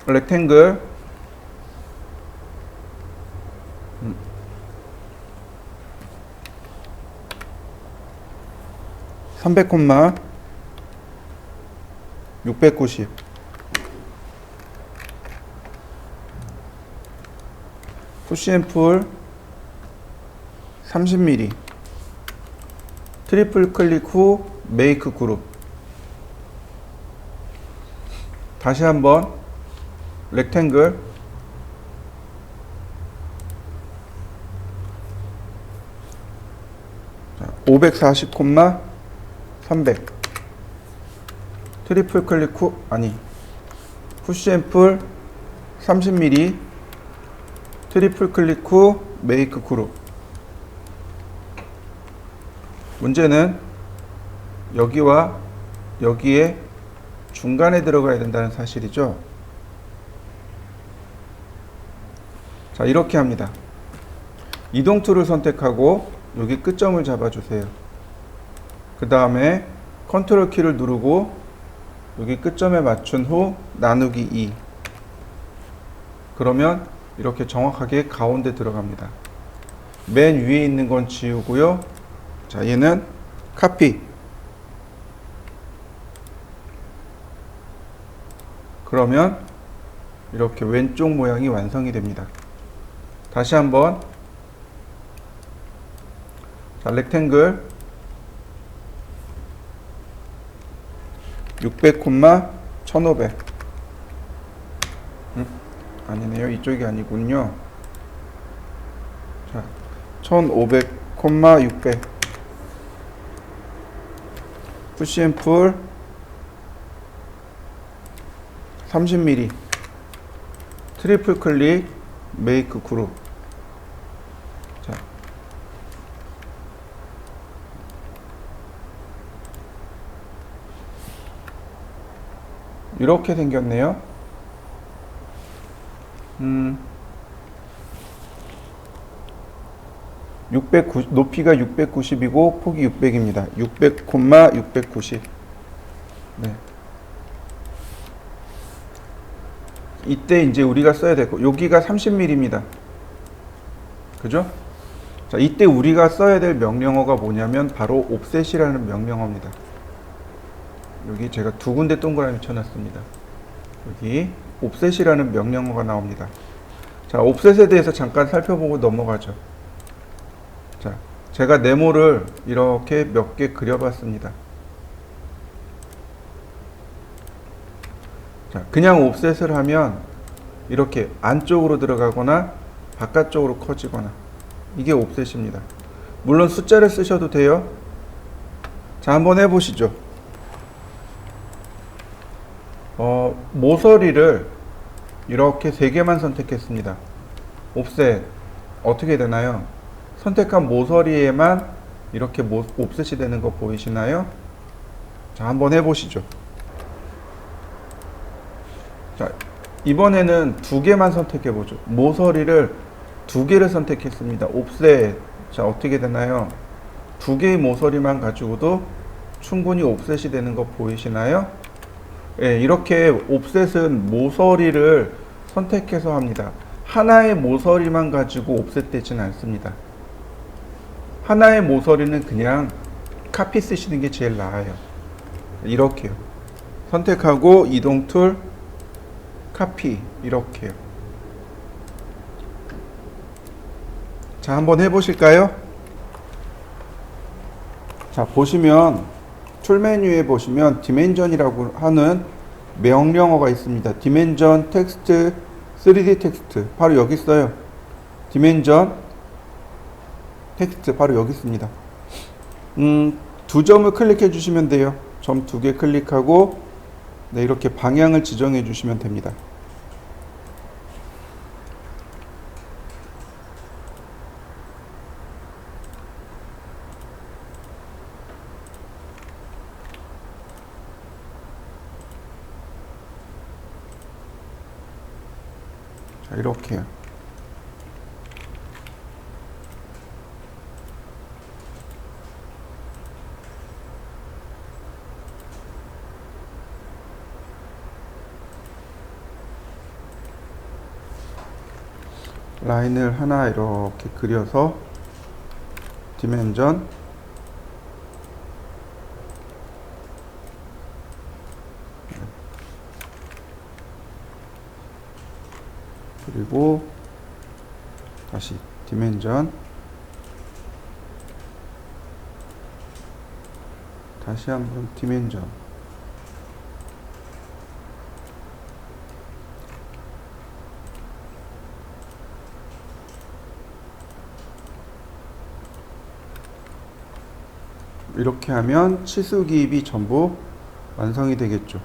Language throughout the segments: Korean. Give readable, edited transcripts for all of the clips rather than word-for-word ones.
렉탱글 300 콤마 690 푸시앤풀 30mm 트리플 클릭 후 메이크 그룹. 다시 한번 렉탱글 540 콤마 300 트리플 클릭 후 푸시앤풀 30mm 트리플 클릭 후 메이크 그룹. 문제는 여기와 여기에 중간에 들어가야 된다는 사실이죠. 자, 이렇게 합니다. 이동 툴을 선택하고 여기 끝점을 잡아주세요. 그 다음에 컨트롤 키를 누르고 여기 끝점에 맞춘 후 나누기 2. 그러면 이렇게 정확하게 가운데 들어갑니다. 맨 위에 있는 건 지우고요. 자, 얘는 카피. 그러면 이렇게 왼쪽 모양이 완성이 됩니다. 다시 한번 자, 렉탱글 600 콤마 1500 아니네요. 이쪽이 아니군요. 자, 1500 콤마 600 푸시앤풀 30mm 트리플 클릭 메이크 그룹. 자, 이렇게 생겼네요. 높이가 690이고 폭이 600입니다. 600, 690. 네. 이때 이제 우리가 써야 되고, 여기가 30mm입니다. 그죠? 자, 이때 우리가 써야 될 명령어가 뭐냐면 바로 옵셋이라는 명령어입니다. 여기 제가 두 군데 동그라미 쳐놨습니다. 여기 옵셋이라는 명령어가 나옵니다. 자, 옵셋에 대해서 잠깐 살펴보고 넘어가죠. 자, 제가 네모를 이렇게 몇 개 그려봤습니다. 자, 그냥 옵셋을 하면 이렇게 안쪽으로 들어가거나 바깥쪽으로 커지거나, 이게 옵셋입니다. 물론 숫자를 쓰셔도 돼요. 자, 한번 해보시죠. 모서리를 이렇게 3개만 선택했습니다. 옵셋 어떻게 되나요? 선택한 모서리에만 이렇게 옵셋이 되는 거 보이시나요? 자, 한번 해보시죠. 자, 이번에는 2개만 선택해보죠. 모서리를 2개를 선택했습니다. 옵셋. 자, 어떻게 되나요? 2개의 모서리만 가지고도 충분히 옵셋이 되는 거 보이시나요? 예, 이렇게 옵셋은 모서리를 선택해서 합니다. 하나의 모서리만 가지고 옵셋 되지는 않습니다. 하나의 모서리는 그냥 카피 쓰시는 게 제일 나아요. 이렇게요. 선택하고 이동 툴, 카피, 이렇게요. 자, 한번 해보실까요? 자, 보시면 툴 메뉴에 보시면 디멘전이라고 하는 명령어가 있습니다. 디멘전 텍스트 3D 텍스트 바로 여기 있어요. 디멘전 텍스트 바로 여기 있습니다. 2점을 클릭해 주시면 돼요. 점 2개 클릭하고 네, 이렇게 방향을 지정해 주시면 됩니다. 자, 이렇게요. 라인을 하나 이렇게 그려서 디멘전 그리고 다시 디멘전 다시 한번 디멘전 이렇게 하면 치수 기입이 전부 완성이 되겠죠.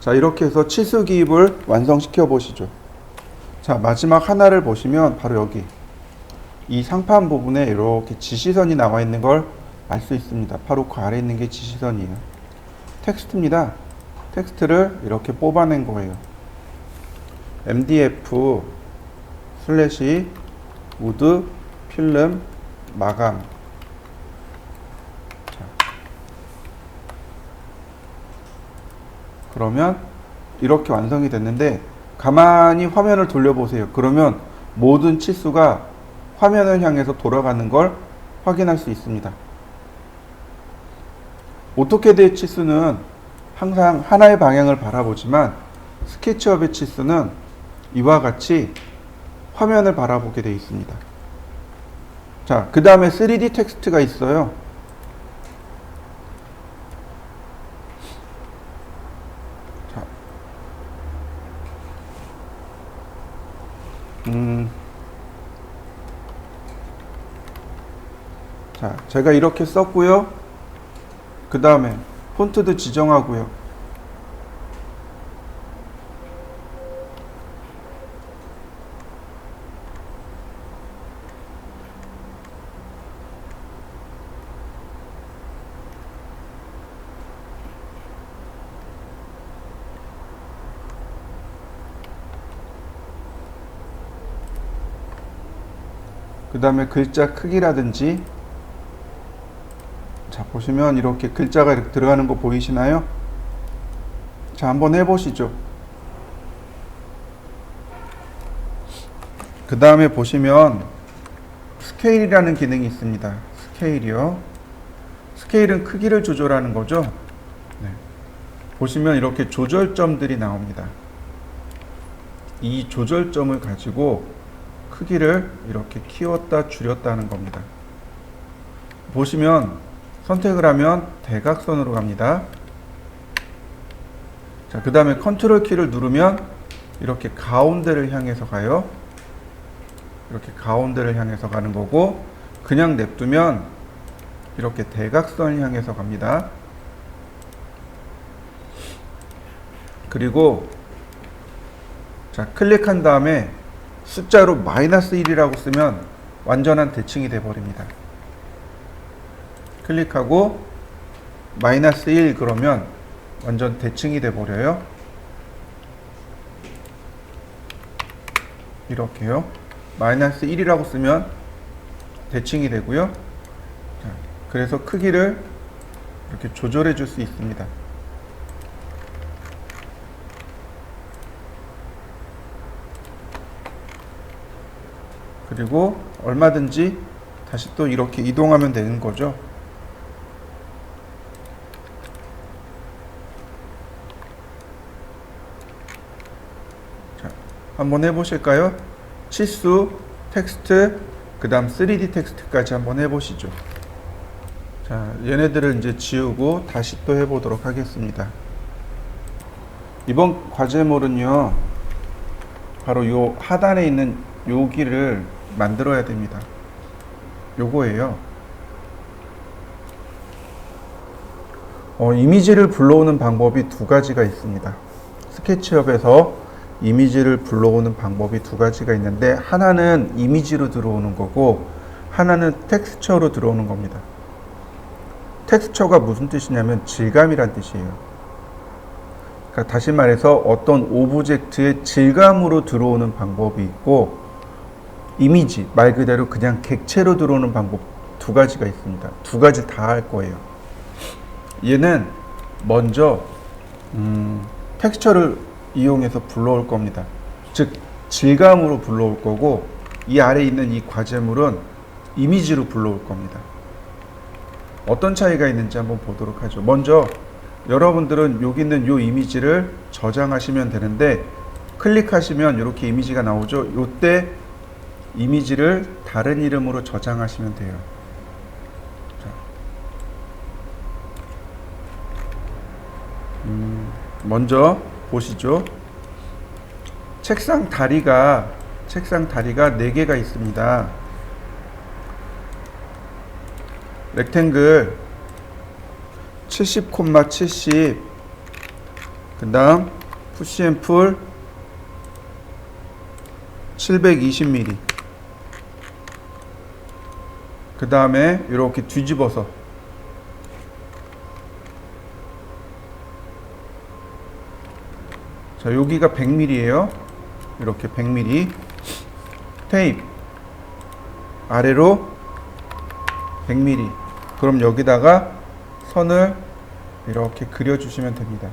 자, 이렇게 해서 치수 기입을 완성시켜 보시죠. 자, 마지막 하나를 보시면 바로 여기 이 상판 부분에 이렇게 지시선이 나와 있는 걸 알 수 있습니다. 바로 그 아래에 있는 게 지시선이에요. 텍스트입니다. 텍스트를 이렇게 뽑아낸 거예요. MDF 슬래시 우드 필름 마감. 자, 그러면 이렇게 완성이 됐는데 가만히 화면을 돌려보세요. 그러면 모든 치수가 화면을 향해서 돌아가는 걸 확인할 수 있습니다. 오토캐드의 치수는 항상 하나의 방향을 바라보지만 스케치업의 치수는 이와 같이 화면을 바라보게 되어 있습니다. 자, 그 다음에 3D 텍스트가 있어요. 자, 자, 제가 이렇게 썼고요. 그 다음에 폰트도 지정하고요. 그 다음에 글자 크기라든지 자, 보시면 이렇게 글자가 이렇게 들어가는 거 보이시나요? 자, 한번 해보시죠. 그 다음에 보시면 스케일이라는 기능이 있습니다. 스케일이요. 스케일은 크기를 조절하는 거죠. 네. 보시면 이렇게 조절점들이 나옵니다. 이 조절점을 가지고 크기를 이렇게 키웠다 줄였다 하는 겁니다. 보시면 선택을 하면 대각선으로 갑니다. 자, 그 다음에 컨트롤 키를 누르면 이렇게 가운데를 향해서 가요. 이렇게 가운데를 향해서 가는 거고, 그냥 냅두면 이렇게 대각선을 향해서 갑니다. 그리고 자, 클릭한 다음에 숫자로 -1이라고 쓰면 완전한 대칭이 돼 버립니다. 클릭하고 -1 그러면 완전 대칭이 돼 버려요. 이렇게요. -1이라고 쓰면 대칭이 되고요. 자, 그래서 크기를 이렇게 조절해 줄 수 있습니다. 그리고 얼마든지 다시 또 이렇게 이동하면 되는 거죠. 한번 해보실까요? 치수, 텍스트, 그 다음 3D 텍스트까지 한번 해보시죠. 자, 얘네들을 이제 지우고 다시 또 해보도록 하겠습니다. 이번 과제물은요, 바로 요 하단에 있는 여기를 만들어야 됩니다. 요거예요. 이미지를 불러오는 방법이 두 가지가 있습니다. 스케치업에서 이미지를 불러오는 방법이 두 가지가 있는데, 하나는 이미지로 들어오는 거고 하나는 텍스처로 들어오는 겁니다. 텍스처가 무슨 뜻이냐면 질감이란 뜻이에요. 그러니까 다시 말해서 어떤 오브젝트의 질감으로 들어오는 방법이 있고, 이미지 말 그대로 그냥 객체로 들어오는 방법 두 가지가 있습니다. 두 가지 다 할 거예요. 얘는 먼저 텍스처를 이용해서 불러올 겁니다. 즉 질감으로 불러올 거고, 이 아래에 있는 이 과제물은 이미지로 불러올 겁니다. 어떤 차이가 있는지 한번 보도록 하죠. 먼저 여러분들은 여기 있는 이 이미지를 저장하시면 되는데 클릭하시면 이렇게 이미지가 나오죠. 이때 이미지를 다른 이름으로 저장하시면 돼요. 먼저 보시죠. 책상 다리가 4개가 있습니다. 렉탱글 70,70, 그 다음 푸시앤풀 720mm, 그 다음에 이렇게 뒤집어서 자, 여기가 100mm예요. 이렇게 100mm 테이프 아래로 100mm. 그럼 여기다가 선을 이렇게 그려주시면 됩니다.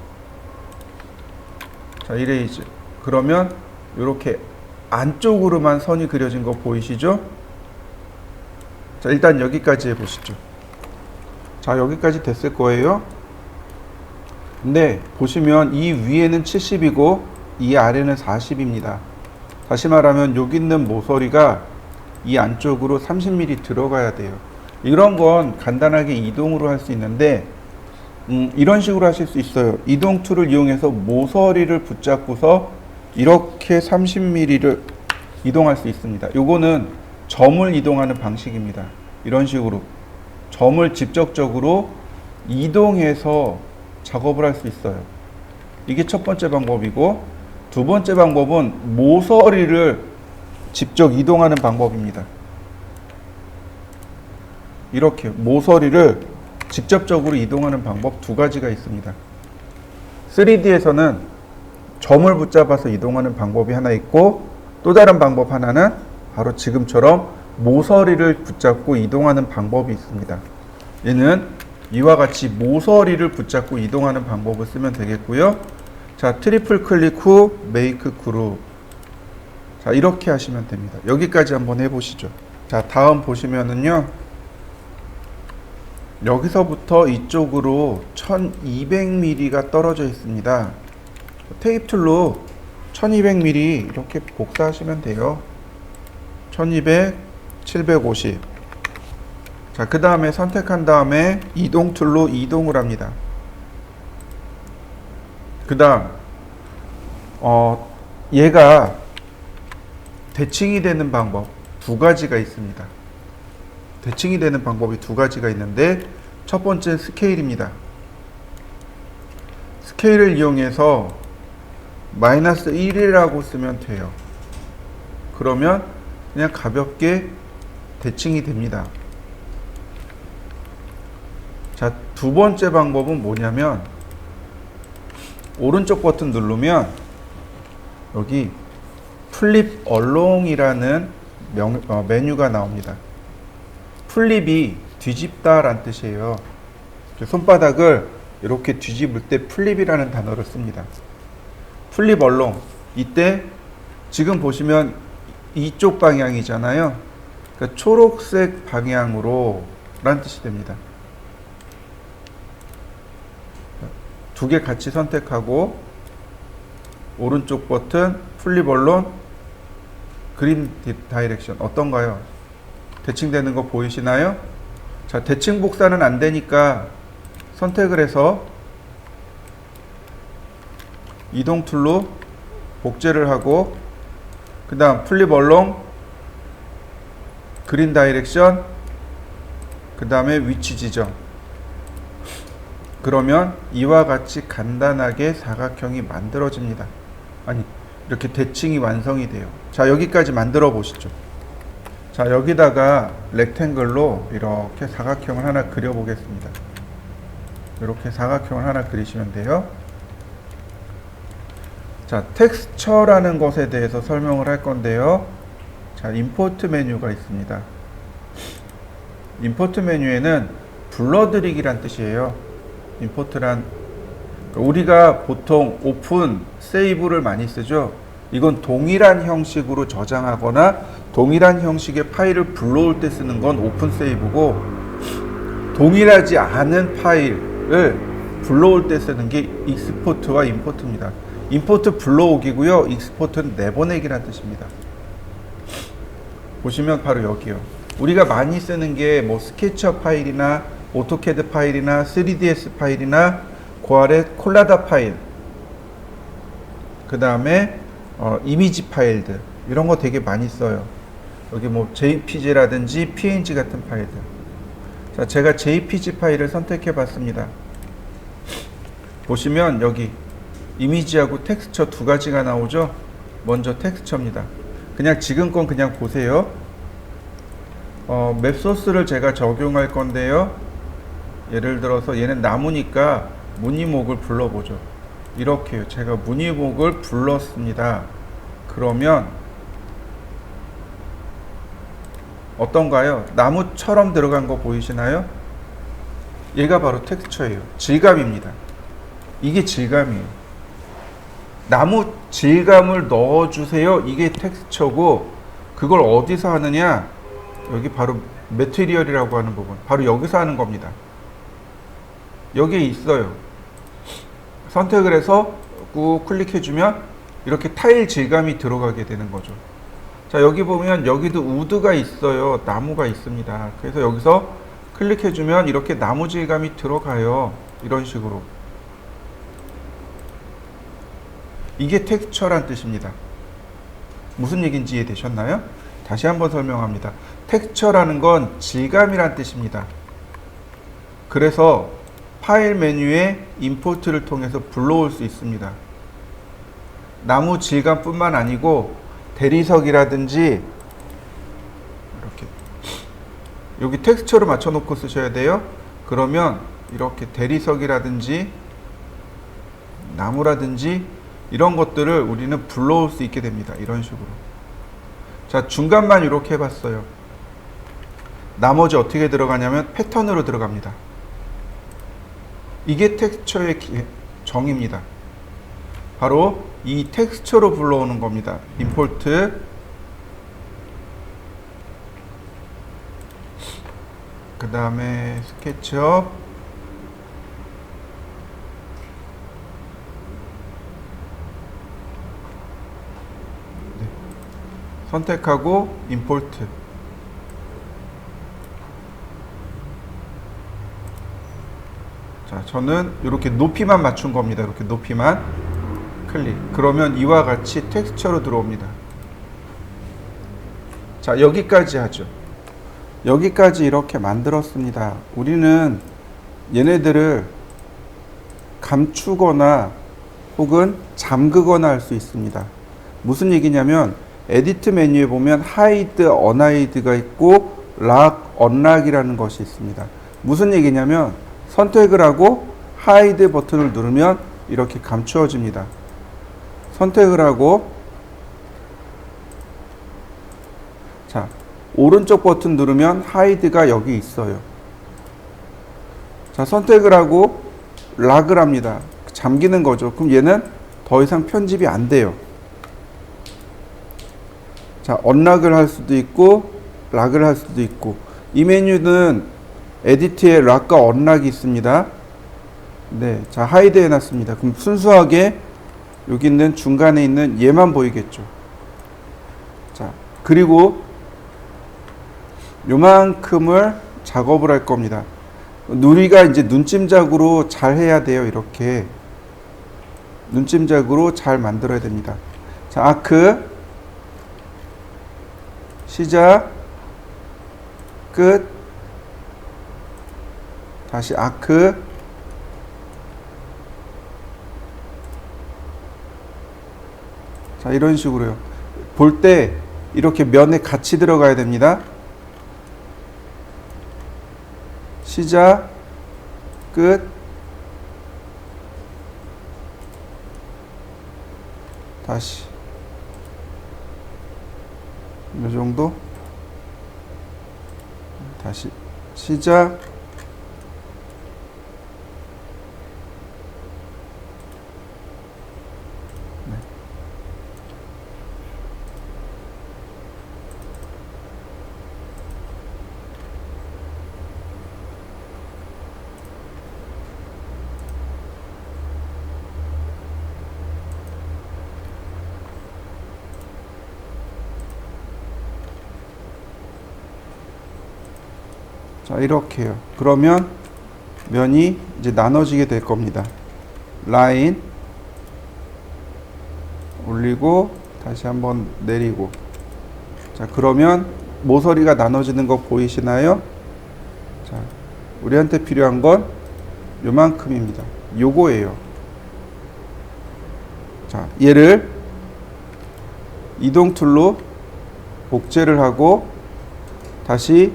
자, 이레이즈. 그러면 이렇게 안쪽으로만 선이 그려진 거 보이시죠? 자, 일단 여기까지 해보시죠. 자, 여기까지 됐을 거예요. 근데 보시면 이 위에는 70이고 이 아래는 40입니다. 다시 말하면 여기 있는 모서리가 이 안쪽으로 30mm 들어가야 돼요. 이런 건 간단하게 이동으로 할 수 있는데 이런 식으로 하실 수 있어요. 이동 툴을 이용해서 모서리를 붙잡고서 이렇게 30mm를 이동할 수 있습니다. 요거는 점을 이동하는 방식입니다. 이런 식으로 점을 직접적으로 이동해서 작업을 할 수 있어요. 이게 첫 번째 방법이고, 두 번째 방법은 모서리를 직접 이동하는 방법입니다. 이렇게 모서리를 직접적으로 이동하는 방법 두 가지가 있습니다. 3D에서는 점을 붙잡아서 이동하는 방법이 하나 있고, 또 다른 방법 하나는 바로 지금처럼 모서리를 붙잡고 이동하는 방법이 있습니다. 얘는 이와 같이 모서리를 붙잡고 이동하는 방법을 쓰면 되겠고요. 자, 트리플 클릭 후 메이크 그룹. 자, 이렇게 하시면 됩니다. 여기까지 한번 해보시죠. 자, 다음 보시면은요, 여기서부터 이쪽으로 1200mm가 떨어져 있습니다. 테이프 툴로 1200mm 이렇게 복사하시면 돼요. 1200, 750. 자, 그 다음에 선택한 다음에 이동 툴로 이동을 합니다. 그 다음 얘가 대칭이 되는 방법 두 가지가 있습니다. 대칭이 되는 방법이 두 가지가 있는데, 첫 번째는 스케일입니다. 스케일을 이용해서 마이너스 1이라고 쓰면 돼요. 그러면 그냥 가볍게 대칭이 됩니다. 자, 두 번째 방법은 뭐냐면, 오른쪽 버튼 누르면 여기 플립 얼롱이라는 메뉴가 나옵니다. 플립이 뒤집다 라는 뜻이에요. 손바닥을 이렇게 뒤집을 때 플립이라는 단어를 씁니다. 플립 얼롱. 이때 지금 보시면 이쪽 방향이잖아요. 그러니까 초록색 방향으로 라는 뜻이 됩니다. 두 개 같이 선택하고 오른쪽 버튼 플립 얼론 그린 다이렉션 어떤가요? 대칭되는 거 보이시나요? 자, 대칭 복사는 안 되니까 선택을 해서 이동 툴로 복제를 하고, 그 다음 플립 얼롱 그린 다이렉션, 그 다음에 위치 지정. 그러면 이와 같이 간단하게 사각형이 만들어집니다. 아니, 이렇게 대칭이 완성이 돼요. 자, 여기까지 만들어 보시죠. 자, 여기다가 렉탱글로 이렇게 사각형을 하나 그려 보겠습니다. 이렇게 사각형을 하나 그리시면 돼요. 자, 텍스처라는 것에 대해서 설명을 할 건데요. 자, 임포트 메뉴가 있습니다. 임포트 메뉴에는 불러들이기란 뜻이에요. 임포트란, 우리가 보통 오픈, 세이브를 많이 쓰죠. 이건 동일한 형식으로 저장하거나 동일한 형식의 파일을 불러올 때 쓰는 건 오픈 세이브고, 동일하지 않은 파일을 불러올 때 쓰는 게 익스포트와 임포트입니다. 임포트 불러오기고요. 익스포트는 내보내기란 뜻입니다. 보시면 바로 여기요. 우리가 많이 쓰는 게 뭐 스케치업 파일이나 오토캐드 파일이나 3ds 파일이나 그 아래 콜라다 파일, 그 다음에 이미지 파일들, 이런 거 되게 많이 써요. 여기 뭐 JPG라든지 PNG 같은 파일들. 자, 제가 JPG 파일을 선택해 봤습니다. 보시면 여기 이미지하고 텍스처 두 가지가 나오죠. 먼저 텍스처입니다. 그냥 지금 건 그냥 보세요. 맵소스를 제가 적용할 건데요. 예를 들어서 얘는 나무니까 무늬목을 불러보죠. 이렇게요. 제가 무늬목을 불렀습니다. 그러면 어떤가요? 나무처럼 들어간 거 보이시나요? 얘가 바로 텍스처예요. 질감입니다. 이게 질감이에요. 나무 질감을 넣어주세요. 이게 텍스처고, 그걸 어디서 하느냐? 여기 바로 매테리얼이라고 하는 부분, 바로 여기서 하는 겁니다. 여기에 있어요. 선택을 해서 꾹 클릭해주면 이렇게 타일 질감이 들어가게 되는 거죠. 자, 여기 보면 여기도 우드가 있어요. 나무가 있습니다. 그래서 여기서 클릭해주면 이렇게 나무 질감이 들어가요. 이런 식으로. 이게 텍스처란 뜻입니다. 무슨 얘기인지 이해되셨나요? 다시 한번 설명합니다. 텍스처라는 건 질감이란 뜻입니다. 그래서 파일 메뉴에 임포트를 통해서 불러올 수 있습니다. 나무 질감뿐만 아니고 대리석이라든지, 이렇게 여기 텍스처로 맞춰놓고 쓰셔야 돼요. 그러면 이렇게 대리석이라든지 나무라든지 이런 것들을 우리는 불러올 수 있게 됩니다. 이런 식으로. 자, 중간만 이렇게 해봤어요. 나머지 어떻게 들어가냐면 패턴으로 들어갑니다. 이게 텍스처의 정의입니다. 바로 이 텍스처로 불러오는 겁니다. 임포트, 그 다음에 스케치업, 네. 선택하고 임포트. 자, 저는 이렇게 높이만 맞춘 겁니다. 이렇게 높이만 클릭. 그러면 이와 같이 텍스처로 들어옵니다. 자, 여기까지 하죠. 여기까지 이렇게 만들었습니다. 우리는 얘네들을 감추거나 혹은 잠그거나 할 수 있습니다. 무슨 얘기냐면 에디트 메뉴에 보면 하이드, 언하이드가 있고 락, 언락이라는 것이 있습니다. 무슨 얘기냐면 선택을 하고 하이드 버튼을 누르면 이렇게 감추어집니다. 선택을 하고, 자, 오른쪽 버튼 누르면 하이드가 여기 있어요. 자, 선택을 하고 락을 합니다. 잠기는 거죠. 그럼 얘는 더 이상 편집이 안 돼요. 자, 언락을 할 수도 있고 락을 할 수도 있고. 이 메뉴는 에디트에 락과 언락이 있습니다. 네, 자, 하이드 해놨습니다. 그럼 순수하게 여기 있는 중간에 있는 얘만 보이겠죠. 자, 그리고 요만큼을 작업을 할 겁니다. 우리가 이제 눈짐작으로 잘 해야 돼요. 이렇게 눈짐작으로 잘 만들어야 됩니다. 자, 아크 시작 끝, 다시 아크, 자, 이런 식으로요. 볼 때 이렇게 면에 같이 들어가야 됩니다. 시작 끝, 다시 이 정도, 다시 시작, 자, 이렇게요. 그러면 면이 이제 나눠지게 될 겁니다. 라인 올리고 다시 한번 내리고. 자, 그러면 모서리가 나눠지는 거 보이시나요? 자, 우리한테 필요한 건 요만큼입니다. 요거예요. 자, 얘를 이동 툴로 복제를 하고 다시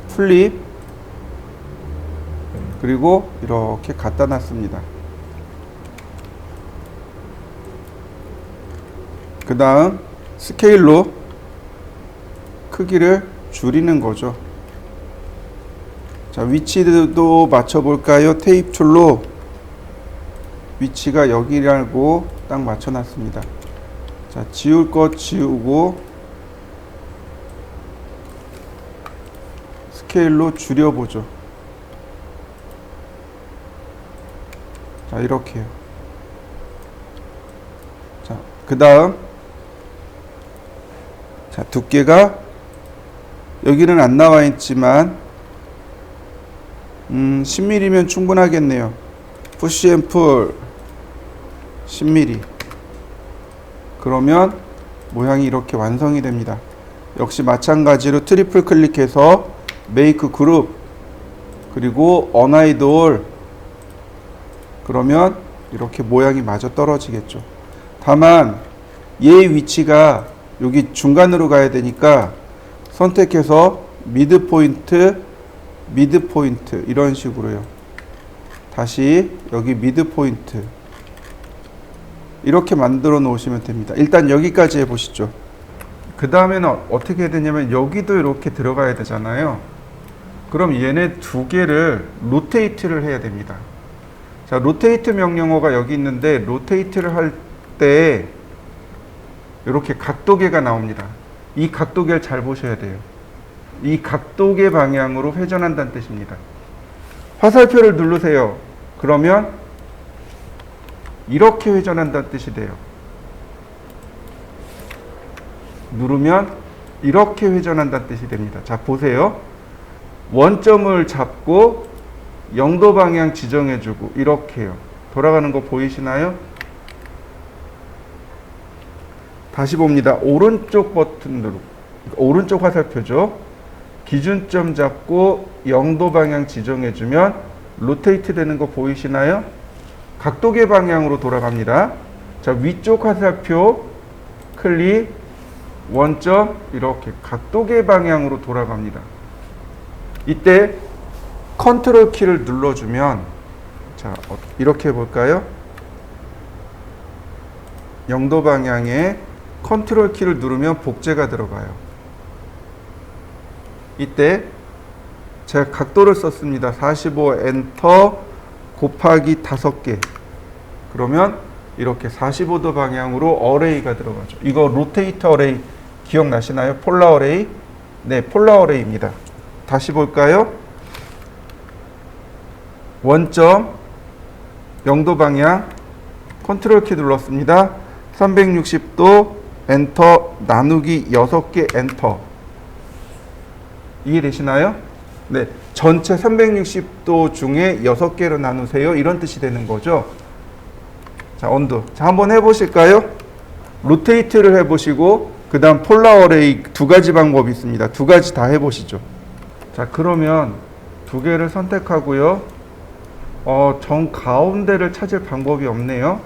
플립 그리고 이렇게 갖다 놨습니다. 그 다음 스케일로 크기를 줄이는 거죠. 자, 위치도 맞춰볼까요? 테이프 툴로 위치가 여기라고 딱 맞춰놨습니다. 자, 지울 것 지우고 스케일로 줄여보죠. 자, 이렇게요. 자, 그 다음 자, 두께가 여기는 안 나와 있지만 10mm면 충분하겠네요. 푸시 앤 풀 10mm. 그러면 모양이 이렇게 완성이 됩니다. 역시 마찬가지로 트리플 클릭해서 메이크 그룹 그리고 언하이드 올. 그러면 이렇게 모양이 마저 떨어지겠죠. 다만 얘의 위치가 여기 중간으로 가야 되니까 선택해서 미드 포인트 이런 식으로요. 다시 여기 미드 포인트 이렇게 만들어 놓으시면 됩니다. 일단 여기까지 해보시죠. 그 다음에는 어떻게 해야 되냐면 여기도 이렇게 들어가야 되잖아요. 그럼 얘네 두 개를 로테이트를 해야 됩니다. 자, 로테이트 명령어가 여기 있는데 로테이트를 할 때 이렇게 각도계가 나옵니다. 이 각도계를 잘 보셔야 돼요. 이 각도계 방향으로 회전한다는 뜻입니다. 화살표를 누르세요. 그러면 이렇게 회전한다는 뜻이 돼요. 누르면 이렇게 회전한다는 뜻이 됩니다. 자, 보세요. 원점을 잡고 0도 방향 지정해주고 이렇게요. 돌아가는 거 보이시나요? 다시 봅니다. 오른쪽 버튼 누르고 오른쪽 화살표죠. 기준점 잡고 0도 방향 지정해주면 로테이트 되는 거 보이시나요? 각도계 방향으로 돌아갑니다. 자, 위쪽 화살표 클릭 원점 이렇게 각도계 방향으로 돌아갑니다. 이때 컨트롤 키를 눌러주면 자, 이렇게 해볼까요? 0도 방향에 컨트롤 키를 누르면 복제가 들어가요. 이때 제가 각도를 썼습니다. 45 엔터 곱하기 5개. 그러면 이렇게 45도 방향으로 어레이가 들어가죠. 이거 로테이터 어레이 기억나시나요? 폴라 어레이? 네, 폴라 어레이입니다. 다시 볼까요? 원점 0도 방향 컨트롤 키 눌렀습니다. 360도 엔터 나누기 6개 엔터. 이해되시나요? 네, 전체 360도 중에 6개로 나누세요. 이런 뜻이 되는 거죠. 자, 언두. 자, 한번 해보실까요? 로테이트를 해보시고 그 다음 폴라 어레이 두 가지 방법이 있습니다. 두 가지 다 해보시죠. 자, 그러면 두 개를 선택하고요. 정 가운데를 찾을 방법이 없네요.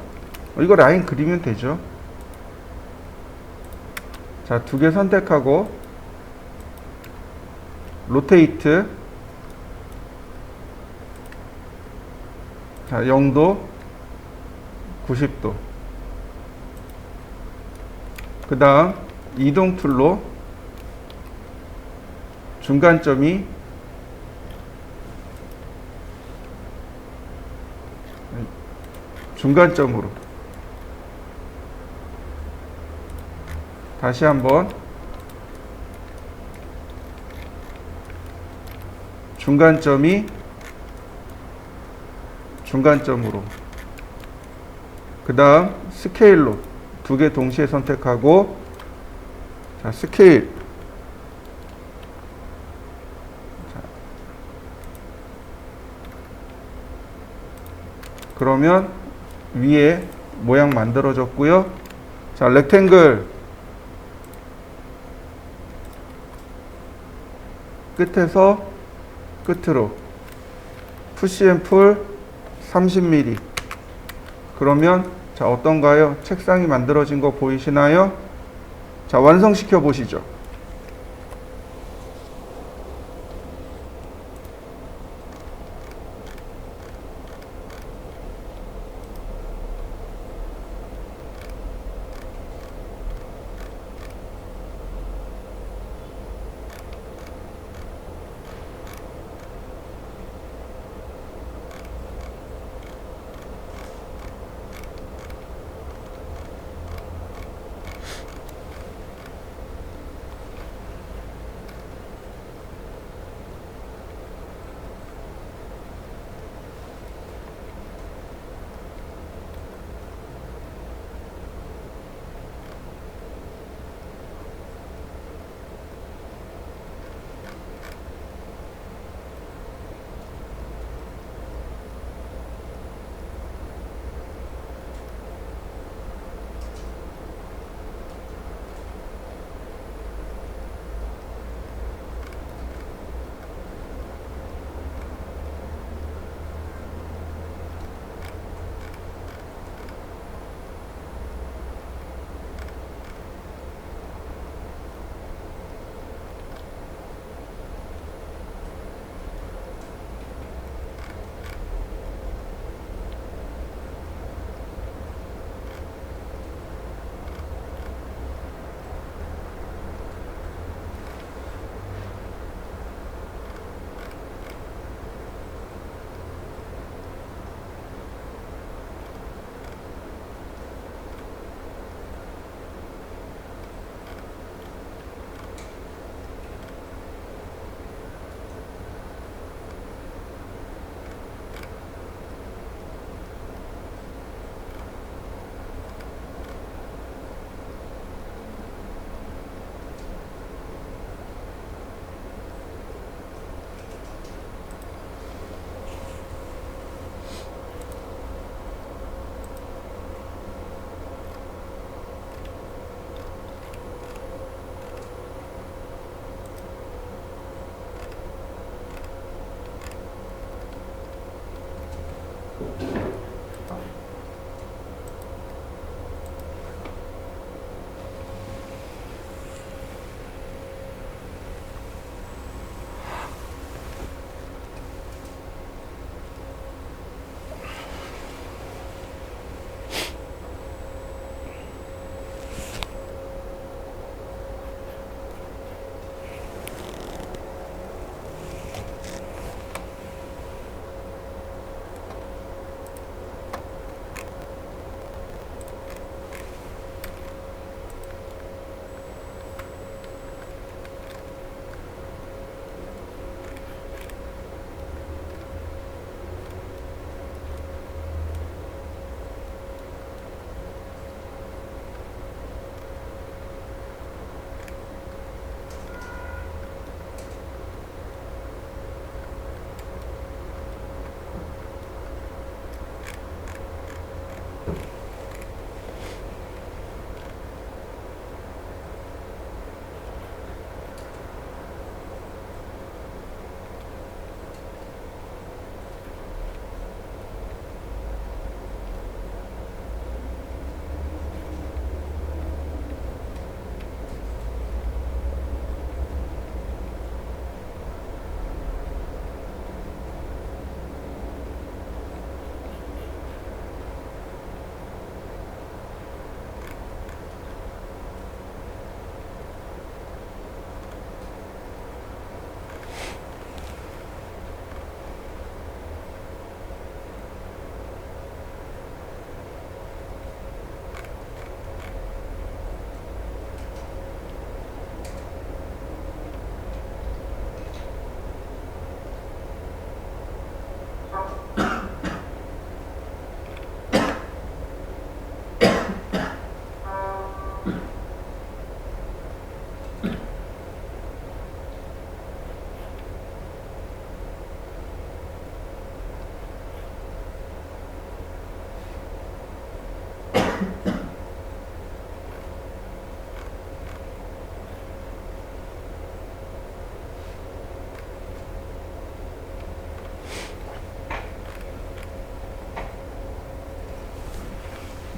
이거 라인 그리면 되죠. 자, 두 개 선택하고 로테이트. 자, 0도 90도. 그 다음 이동 툴로 중간점이 중간점으로 다시 한번 중간점이 중간점으로 그 다음 스케일로 두 개 동시에 선택하고 자, 스케일 그러면 위에 모양 만들어졌고요. 자, 렉탱글 끝에서 끝으로 푸시앤풀 30mm. 그러면 자, 어떤가요? 책상이 만들어진 거 보이시나요? 자, 완성시켜 보시죠.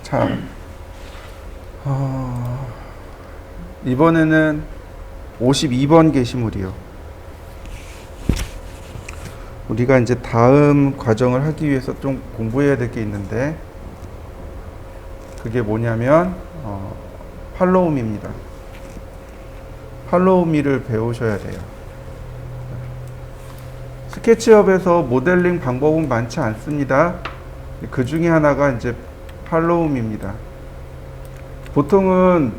자, 이번에는 52번 게시물이요. 우리가 이제 다음 과정을 하기 위해서 좀 공부해야 될 게 있는데, 그게 뭐냐면 팔로우미입니다. 팔로우미를 배우셔야 돼요. 스케치업에서 모델링 방법은 많지 않습니다. 그 중에 하나가 이제 팔로우미입니다. 보통은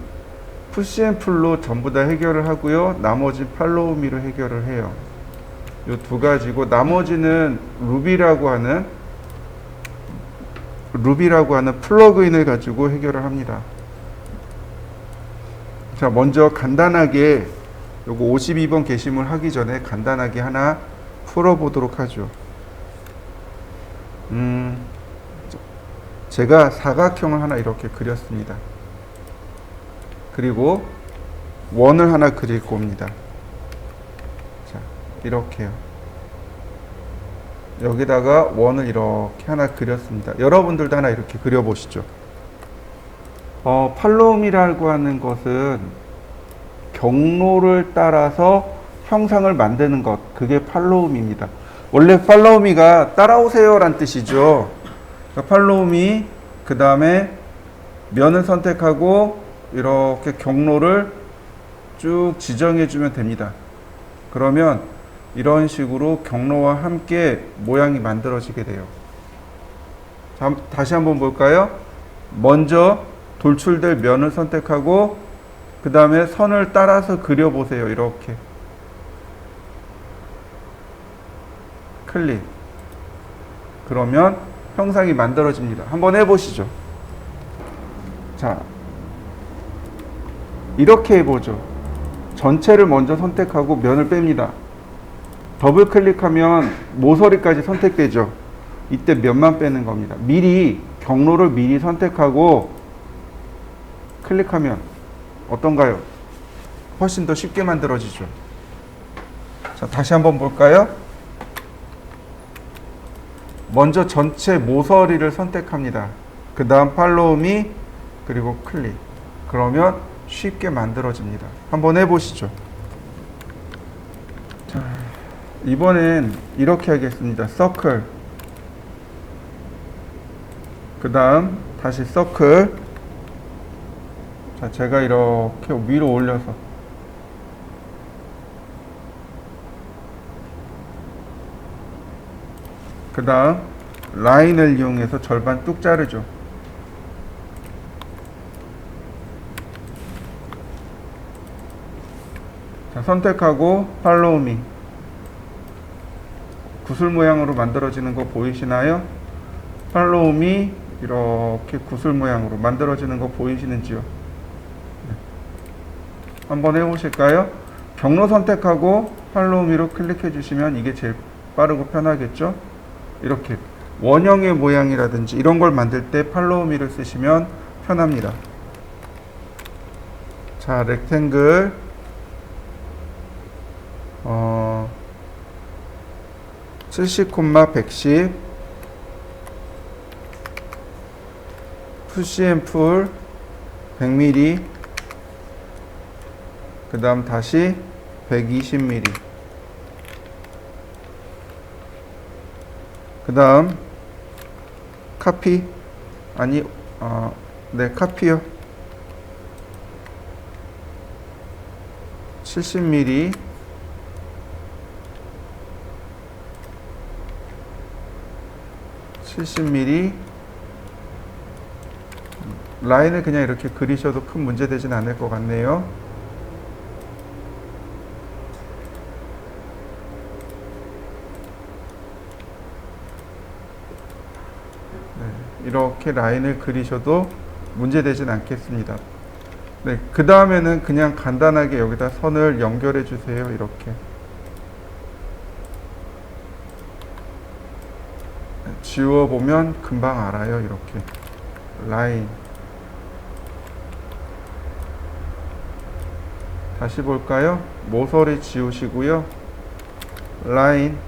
푸시 앤 풀로 전부 다 해결을 하고요. 나머지 팔로우미로 해결을 해요. 이 두 가지고, 나머지는 루비라고 하는 플러그인을 가지고 해결을 합니다. 자, 먼저 간단하게 요거 52번 게시물 하기 전에 간단하게 하나 풀어보도록 하죠. 제가 사각형을 하나 이렇게 그렸습니다. 그리고 원을 하나 그릴 겁니다. 자, 이렇게요. 여기다가 원을 이렇게 하나 그렸습니다. 여러분들도 하나 이렇게 그려보시죠. 팔로움이라고 하는 것은 경로를 따라서 형상을 만드는 것, 그게 팔로움입니다. 원래 팔로우미가 따라오세요 란 뜻이죠. 그러니까 팔로우미, 그 다음에 면을 선택하고 이렇게 경로를 쭉 지정해 주면 됩니다. 그러면 이런 식으로 경로와 함께 모양이 만들어지게 돼요. 자, 다시 한번 볼까요? 먼저 돌출될 면을 선택하고 그 다음에 선을 따라서 그려보세요. 이렇게 클릭. 그러면 형상이 만들어집니다. 한번 해보시죠. 자, 이렇게 해보죠. 전체를 먼저 선택하고 면을 뺍니다. 더블 클릭하면 모서리까지 선택되죠. 이때 면만 빼는 겁니다. 미리 경로를 미리 선택하고 클릭하면 어떤가요? 훨씬 더 쉽게 만들어지죠. 자, 다시 한번 볼까요? 먼저 전체 모서리를 선택합니다. 그 다음 팔로우미, 그리고 클릭. 그러면 쉽게 만들어집니다. 한번 해보시죠. 자, 이번엔 이렇게 하겠습니다. 서클. 그 다음 다시 서클. 자, 제가 이렇게 위로 올려서 그 다음 라인을 이용해서 절반 뚝 자르죠. 자, 선택하고 팔로우미. 구슬 모양으로 만들어지는 거 보이시나요? 팔로우미, 이렇게 구슬 모양으로 만들어지는 거 보이시는지요? 네. 한번 해보실까요? 경로 선택하고 팔로우미로 클릭해 주시면 이게 제일 빠르고 편하겠죠? 이렇게 원형의 모양이라든지 이런 걸 만들 때 팔로우미를 쓰시면 편합니다. 자, 렉탱글 70, 110 푸시 앤 풀 100mm, 그 다음 다시 120mm, 그 다음 카피, 아니 네, 카피요. 70mm, 라인을 그냥 이렇게 그리셔도 큰 문제 되진 않을 것 같네요. 네, 이렇게 라인을 그리셔도 문제 되진 않겠습니다. 네, 그 다음에는 그냥 간단하게 여기다 선을 연결해 주세요. 이렇게 지워보면 금방 알아요. 이렇게 라인. 다시 볼까요? 모서리 지우시고요. 라인.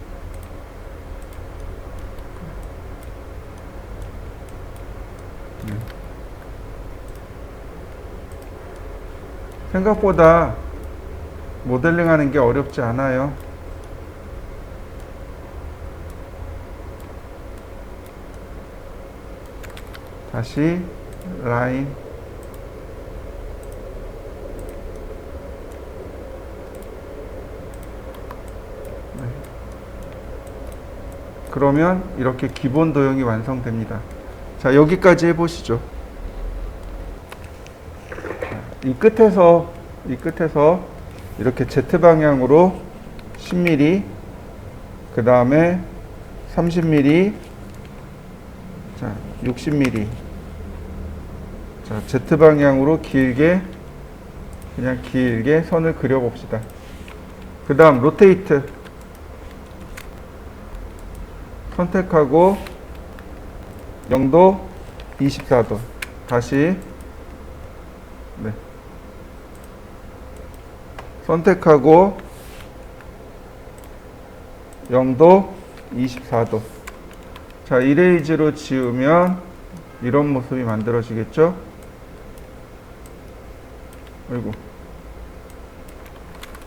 생각보다 모델링 하는 게 어렵지 않아요. 다시 라인. 네. 그러면 이렇게 기본 도형이 완성됩니다. 자, 여기까지 해보시죠. 이 끝에서 이렇게 Z 방향으로 10mm, 그 다음에 30mm, 자, 60mm. 자, Z방향으로 그냥 길게 선을 그려봅시다. 그 다음 로테이트 선택하고 0도 24도. 다시 네. 선택하고 0도 24도. 자, 이레이즈로 지우면 이런 모습이 만들어지겠죠? 아이고.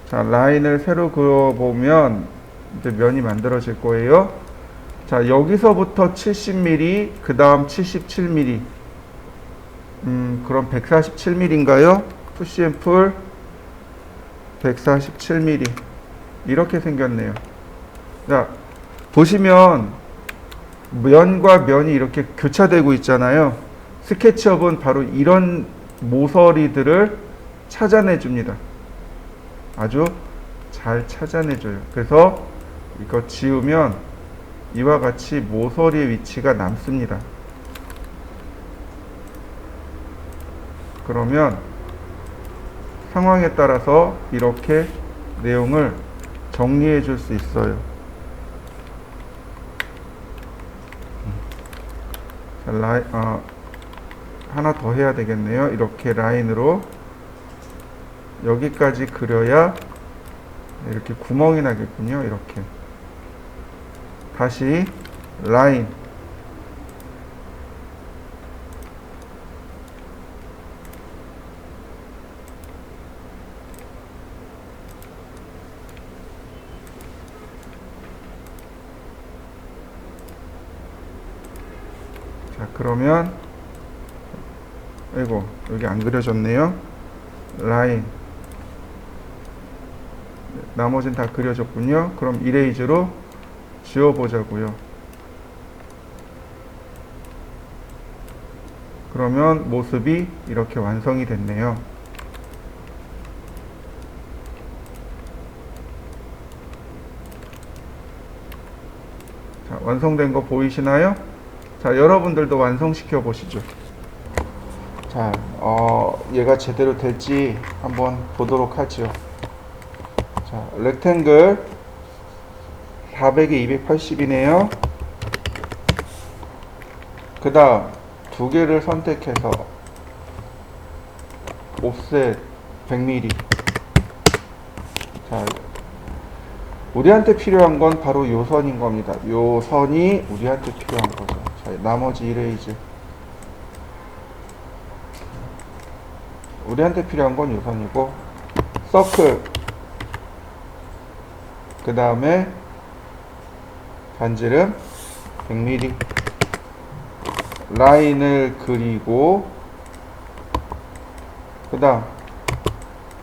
자, 라인을 새로 그어보면 이제 면이 만들어질 거예요. 자, 여기서부터 70mm, 그 다음 77mm. 그럼 147mm인가요? 푸시앤풀 147mm. 이렇게 생겼네요. 자, 보시면 면과 면이 이렇게 교차되고 있잖아요. 스케치업은 바로 이런 모서리들을 찾아내 줍니다. 아주 잘 찾아내 줘요. 그래서 이거 지우면 이와 같이 모서리의 위치가 남습니다. 그러면 상황에 따라서 이렇게 내용을 정리해 줄 수 있어요. 하나 더 해야 되겠네요. 이렇게 라인으로 여기까지 그려야 이렇게 구멍이 나겠군요. 이렇게 다시 라인. 자, 그러면 아이고, 여기 안 그려졌네요. 라인. 나머진 다 그려졌군요. 그럼 이레이즈로 지워보자고요. 그러면 모습이 이렇게 완성이 됐네요. 자, 완성된 거 보이시나요? 자, 여러분들도 완성시켜 보시죠. 자, 얘가 제대로 될지 한번 보도록 하죠. 자, 렉탱글 400에 280이네요. 그 다음 두 개를 선택해서 옵셋 100mm. 자, 우리한테 필요한 건 바로 요 선인 겁니다. 요 선이 우리한테 필요한 거죠. 자, 나머지 이레이즈. 우리한테 필요한 건 요 선이고, 서클. 그 다음에 반지름 100mm. 라인을 그리고, 그 다음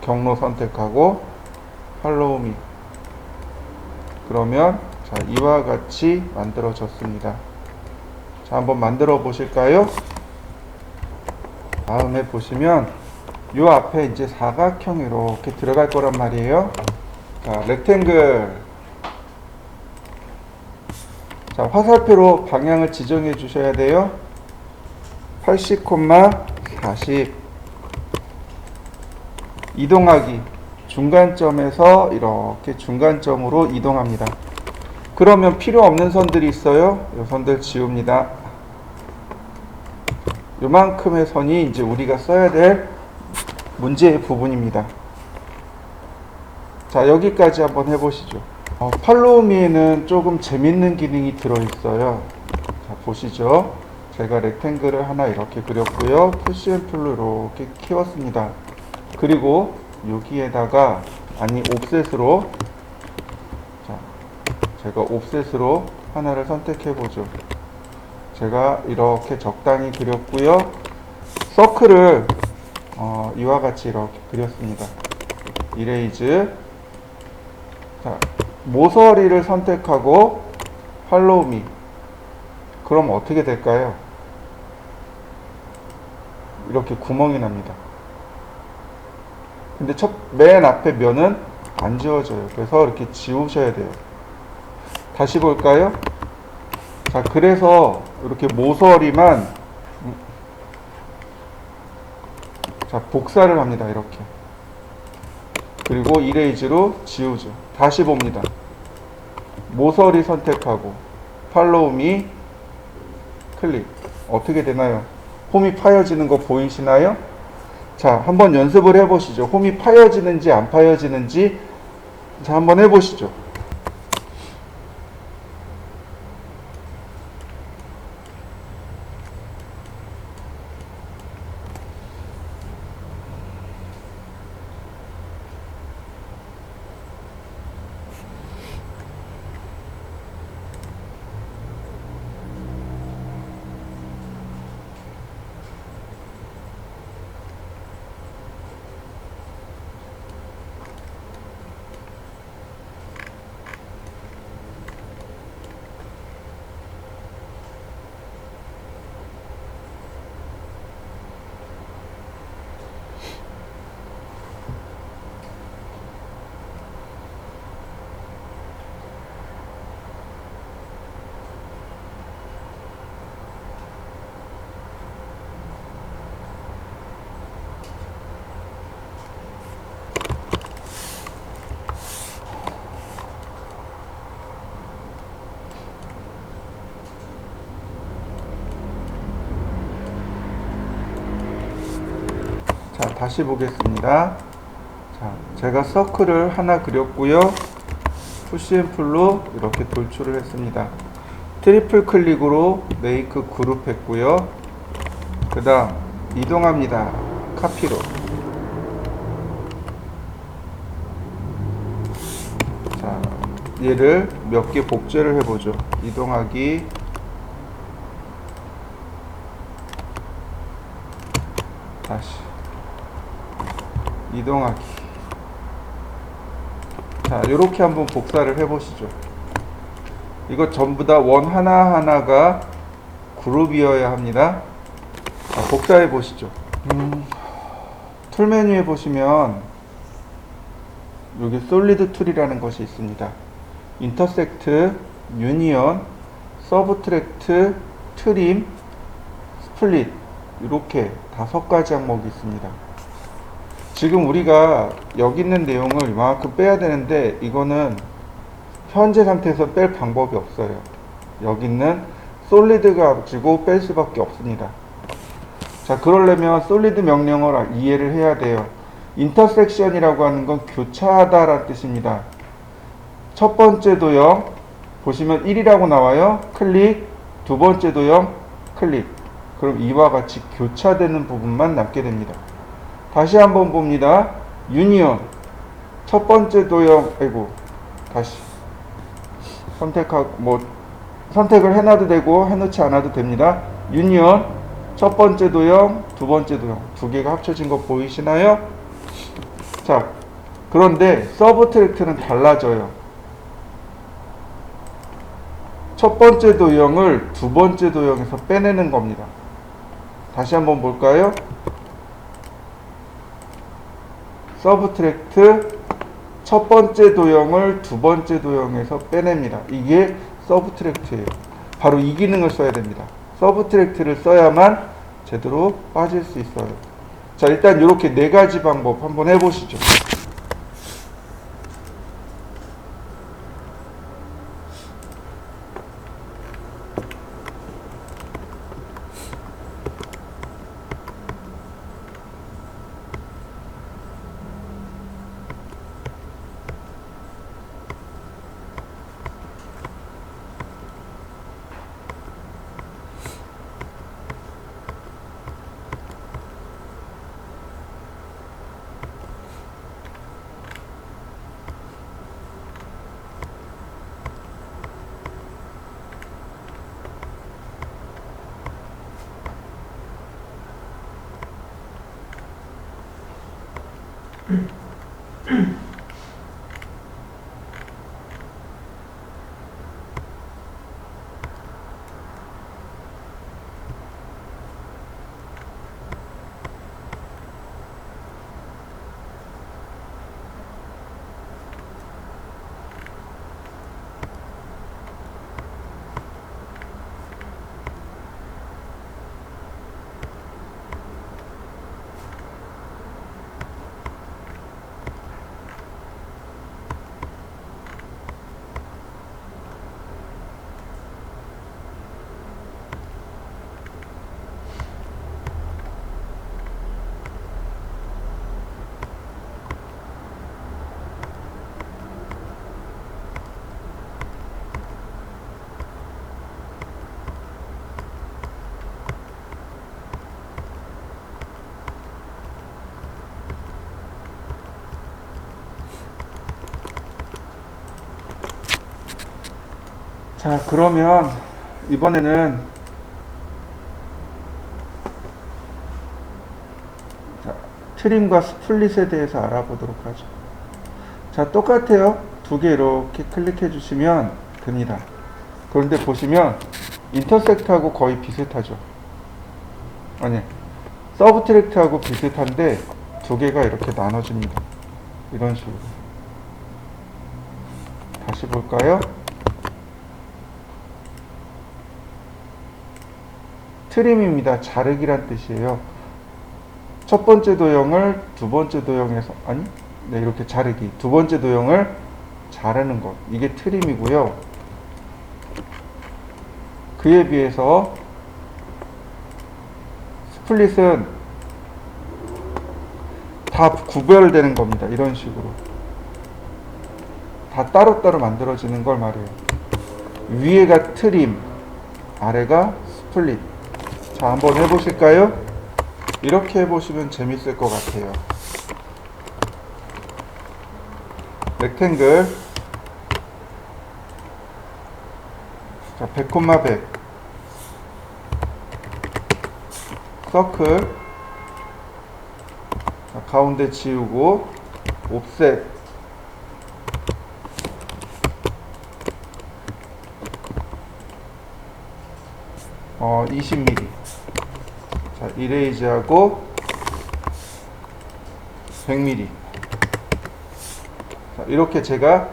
경로 선택하고 팔로우 미. 그러면 자, 이와 같이 만들어졌습니다. 자, 한번 만들어 보실까요? 다음에 보시면 요 앞에 이제 사각형이 이렇게 들어갈 거란 말이에요. 자, 렉탱글. 자, 화살표로 방향을 지정해 주셔야 돼요. 80, 40. 이동하기. 중간점에서 이렇게 중간점으로 이동합니다. 그러면 필요 없는 선들이 있어요. 이 선들 지웁니다. 요만큼의 선이 이제 우리가 써야 될 문제의 부분입니다. 자, 여기까지 한번 해보시죠. 팔로우미에는 조금 재밌는 기능이 들어있어요. 자, 보시죠. 제가 렉탱글을 하나 이렇게 그렸고요. 푸시앤풀로 이렇게 키웠습니다. 그리고 여기에다가 옵셋으로, 자, 제가 옵셋으로 하나를 선택해 보죠. 제가 이렇게 적당히 그렸고요. 서클을 이와 같이 이렇게 그렸습니다. 이레이즈. 자, 모서리를 선택하고 팔로우 미. 그럼 어떻게 될까요? 이렇게 구멍이 납니다. 근데 맨 앞에 면은 안 지워져요. 그래서 이렇게 지우셔야 돼요. 다시 볼까요? 자, 그래서 이렇게 모서리만, 자, 복사를 합니다. 이렇게. 그리고 이레이즈로 지우죠. 다시 봅니다. 모서리 선택하고 팔로우 미 클릭. 어떻게 되나요? 홈이 파여지는 거 보이시나요? 자, 한번 연습을 해보시죠. 홈이 파여지는지 안 파여지는지. 자, 한번 해보시죠. 자, 다시 보겠습니다. 자, 제가 서클을 하나 그렸고요. 푸시 앤 풀로 이렇게 돌출을 했습니다. 트리플 클릭으로 메이크 그룹 했고요. 그 다음 이동합니다. 카피로. 자, 얘를 몇 개 복제를 해보죠. 이동하기, 다시 이동하기. 자, 요렇게 한번 복사를 해보시죠. 이거 전부 다 원 하나하나가 그룹이어야 합니다. 자, 복사해 보시죠. 툴 메뉴에 보시면 여기 솔리드 툴이라는 것이 있습니다. 인터섹트, 유니언, 서브트랙트, 트림, 스플릿, 이렇게 5가지 항목이 있습니다. 지금 우리가 여기 있는 내용을 이만큼 빼야 되는데 이거는 현재 상태에서 뺄 방법이 없어요. 여기 있는 솔리드가 가지고 뺄 수밖에 없습니다. 자, 그러려면 솔리드 명령어를 이해를 해야 돼요. 인터섹션이라고 하는 건 교차하다 라는 뜻입니다. 첫 번째 도형 보시면 1이라고 나와요. 클릭. 두 번째 도형 클릭. 그럼 이와 같이 교차되는 부분만 남게 됩니다. 다시 한번 봅니다. 유니언. 첫 번째 도형, 다시 선택하고, 선택을 해놔도 되고 해놓지 않아도 됩니다. 유니언. 첫 번째 도형, 두 번째 도형. 두 개가 합쳐진 거 보이시나요? 자, 그런데 서브트랙트는 달라져요. 첫 번째 도형을 두 번째 도형에서 빼내는 겁니다. 다시 한번 볼까요? 서브트랙트, 첫 번째 도형을 두 번째 도형에서 빼냅니다. 이게 서브트랙트예요. 바로 이 기능을 써야 됩니다. 서브트랙트를 써야만 제대로 빠질 수 있어요. 자, 일단 이렇게 4가지 방법 한번 해보시죠. 자, 그러면 이번에는 자, 트림과 스플릿에 대해서 알아보도록 하죠. 자, 똑같아요. 두 개 이렇게 클릭해 주시면 됩니다. 그런데 보시면 인터섹트하고 거의 비슷하죠. 아니, 서브트랙트하고 비슷한데 두 개가 이렇게 나눠집니다. 이런 식으로. 다시 볼까요? 트림입니다. 자르기란 뜻이에요. 첫 번째 도형을 두 번째 도형에서, 아니, 네, 이렇게 자르기. 두 번째 도형을 자르는 것. 이게 트림이고요. 그에 비해서 스플릿은 다 구별되는 겁니다. 이런 식으로. 다 따로따로 만들어지는 걸 말해요. 위에가 트림, 아래가 스플릿. 자, 한번 해보실까요? 이렇게 해보시면 재밌을 것 같아요. 렉탱글. 자, 100,100. 서클. 자, 가운데 지우고, 옵셋. 어, 20mm. 자, 이레이즈하고 100mm. 자, 이렇게 제가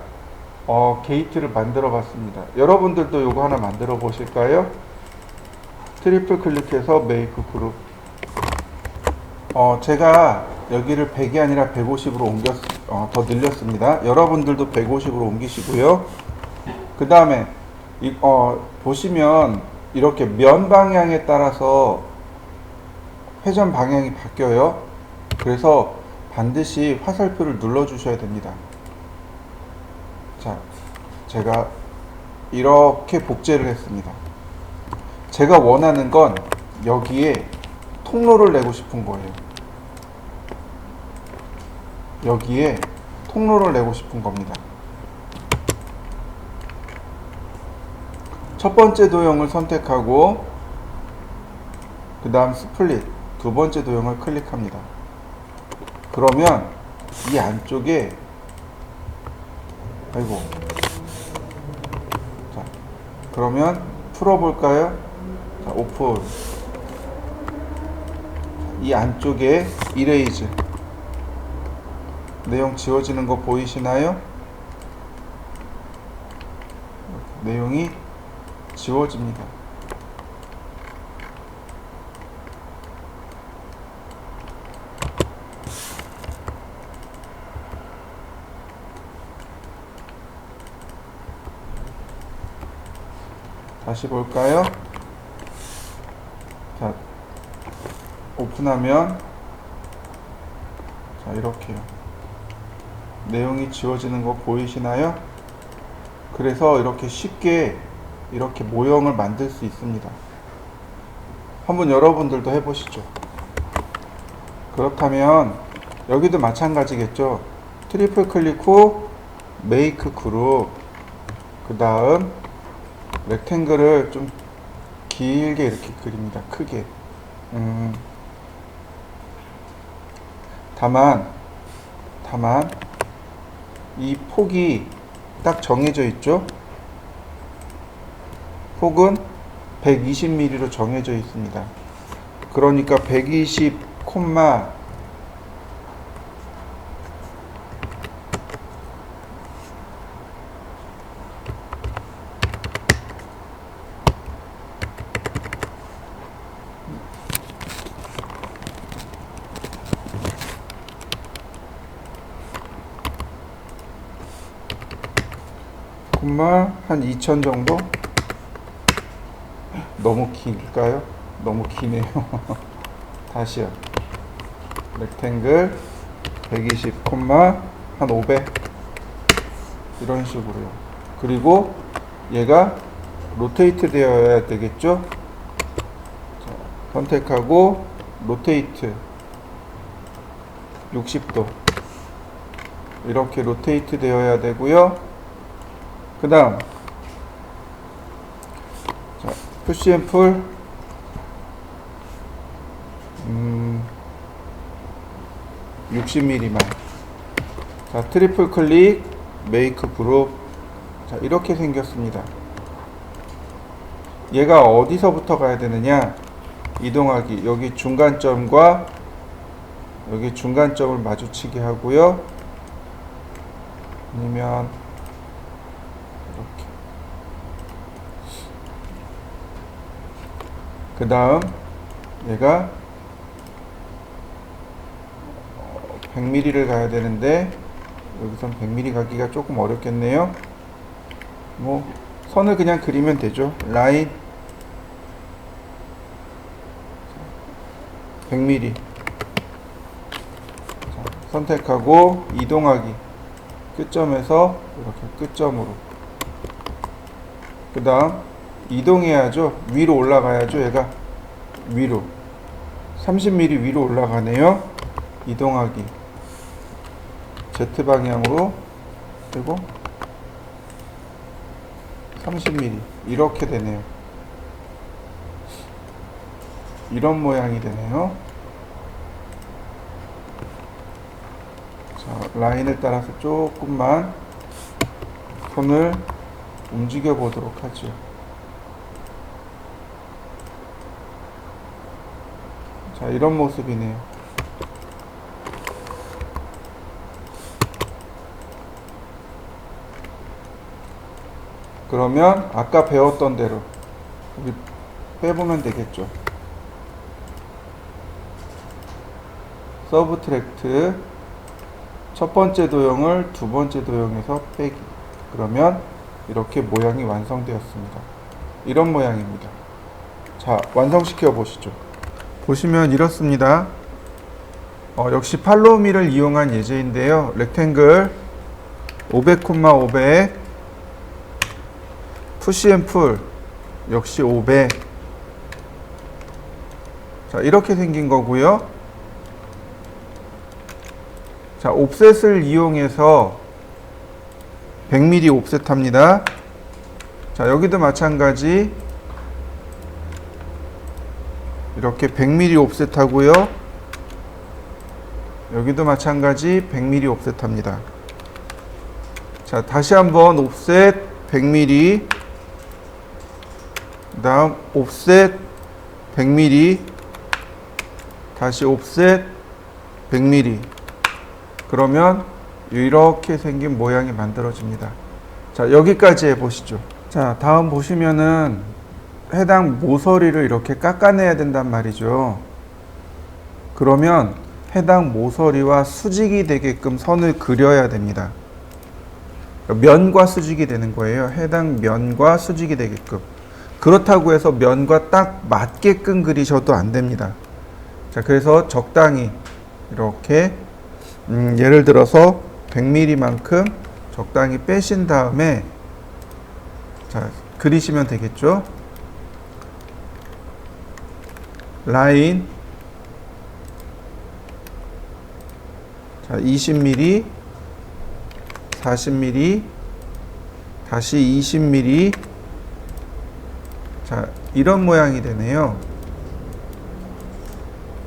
게이트를 만들어 봤습니다. 여러분들도 요거 하나 만들어 보실까요? 트리플 클릭해서 메이크 그룹. 제가 여기를 100이 아니라 150으로 더 늘렸습니다. 여러분들도 150으로 옮기시고요. 그 다음에 보시면 이렇게 면 방향에 따라서 회전 방향이 바뀌어요. 그래서 반드시 화살표를 눌러 주셔야 됩니다. 자, 제가 이렇게 복제를 했습니다. 제가 원하는 건 여기에 통로를 내고 싶은 거예요. 여기에 통로를 내고 싶은 겁니다. 첫 번째 도형을 선택하고 그 다음 스플릿 두 번째 도형을 클릭합니다. 그러면 이 안쪽에 아이고, 자, 그러면 풀어볼까요? 자, 오픈. 이 안쪽에 이레이즈 내용 지워지는 거 보이시나요? 내용이 지워집니다. 다시 볼까요? 자, 오픈하면 자, 이렇게요. 내용이 지워지는 거 보이시나요? 그래서 이렇게 쉽게 이렇게 모형을 만들 수 있습니다. 한번 여러분들도 해보시죠. 그렇다면 여기도 마찬가지겠죠. 트리플 클릭 후 메이크 그룹, 그 다음 렉탱글을 좀 길게 이렇게 그립니다. 크게. 다만 다만 이 폭이 딱 정해져 있죠. 폭은 120mm로 정해져 있습니다. 그러니까 120, 한 2000 정도? 너무 길까요? 너무 기네요. 다시요. 렉탱글 120, 한 500 이런 식으로요. 그리고 얘가 로테이트 되어야 되겠죠? 자, 선택하고 로테이트 60도 이렇게 로테이트 되어야 되고요. 그 다음 자, 푸시 앤 풀 60mm만. 자, 트리플 클릭 메이크 그룹. 자, 이렇게 생겼습니다. 얘가 어디서부터 가야 되느냐? 이동하기. 여기 중간점과 여기 중간점을 마주치게 하고요. 아니면 이렇게. 그 다음 얘가 100mm를 가야 되는데 여기선 100mm 가기가 조금 어렵겠네요. 뭐 선을 그냥 그리면 되죠. 라인 100mm. 자, 선택하고 이동하기. 끝점에서 이렇게 끝점으로. 그 다음 이동해야죠. 위로 올라가야죠. 얘가 위로 30mm 위로 올라가네요. 이동하기. Z 방향으로. 그리고 30mm 이렇게 되네요. 이런 모양이 되네요. 자, 라인을 따라서 조금만 손을 움직여 보도록 하죠. 자, 이런 모습이네요. 그러면 아까 배웠던 대로 여기 빼보면 되겠죠. 서브트랙트 첫 번째 도형을 두 번째 도형에서 빼기. 그러면 이렇게 모양이 완성되었습니다. 이런 모양입니다. 자, 완성시켜 보시죠. 보시면 이렇습니다. 역시 팔로우미를 이용한 예제인데요. 렉탱글 500, 500 푸시 앤 풀 역시 500. 자, 이렇게 생긴 거고요. 자, 옵셋을 이용해서 100mm 옵셋 합니다. 자, 여기도 마찬가지 이렇게 100mm 옵셋 하고요. 여기도 마찬가지 100mm 옵셋 합니다. 자, 다시 한번 옵셋 100mm, 그 다음 옵셋 100mm, 다시 옵셋 100mm. 그러면 이렇게 생긴 모양이 만들어집니다. 자, 여기까지 해보시죠. 자, 다음 보시면은 해당 모서리를 이렇게 깎아내야 된단 말이죠. 그러면 해당 모서리와 수직이 되게끔 선을 그려야 됩니다. 면과 수직이 되는 거예요. 해당 면과 수직이 되게끔. 그렇다고 해서 면과 딱 맞게끔 그리셔도 안 됩니다. 자, 그래서 적당히 이렇게 예를 들어서 100mm만큼 적당히 빼신 다음에 자, 그리시면 되겠죠. 라인 자, 20mm, 40mm, 다시 20mm. 자, 이런 모양이 되네요.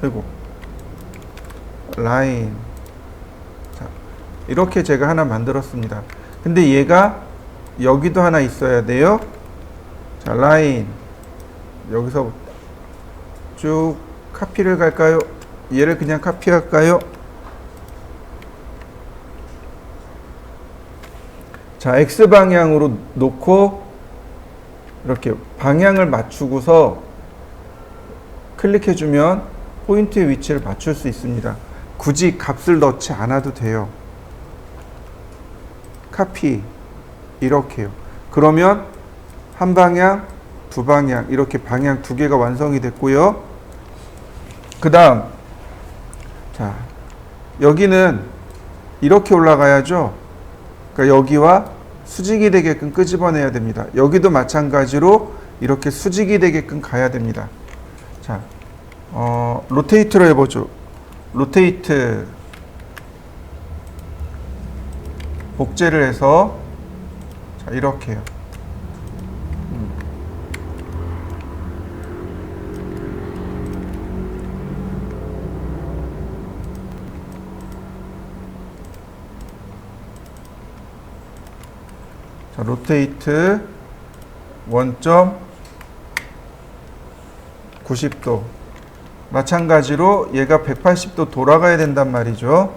그리고 라인 자, 이렇게 제가 하나 만들었습니다. 근데 얘가 여기도 하나 있어야 돼요. 자, 라인 여기서 쭉 카피를 갈까요? 얘를 그냥 카피할까요? 자, X방향으로 놓고 이렇게 방향을 맞추고서 클릭해주면 포인트의 위치를 맞출 수 있습니다. 굳이 값을 넣지 않아도 돼요. 카피 이렇게요. 그러면 한 방향, 두 방향 이렇게 방향 두 개가 완성이 됐고요. 그 다음 자 여기는 이렇게 올라가야죠. 그러니까 여기와 수직이 되게끔 끄집어내야 됩니다. 여기도 마찬가지로 이렇게 수직이 되게끔 가야 됩니다. 자, 로테이트로 해보죠. 로테이트 복제를 해서 자, 이렇게요. 자, 로테이트 원점 90도 마찬가지로 얘가 180도 돌아가야 된단 말이죠.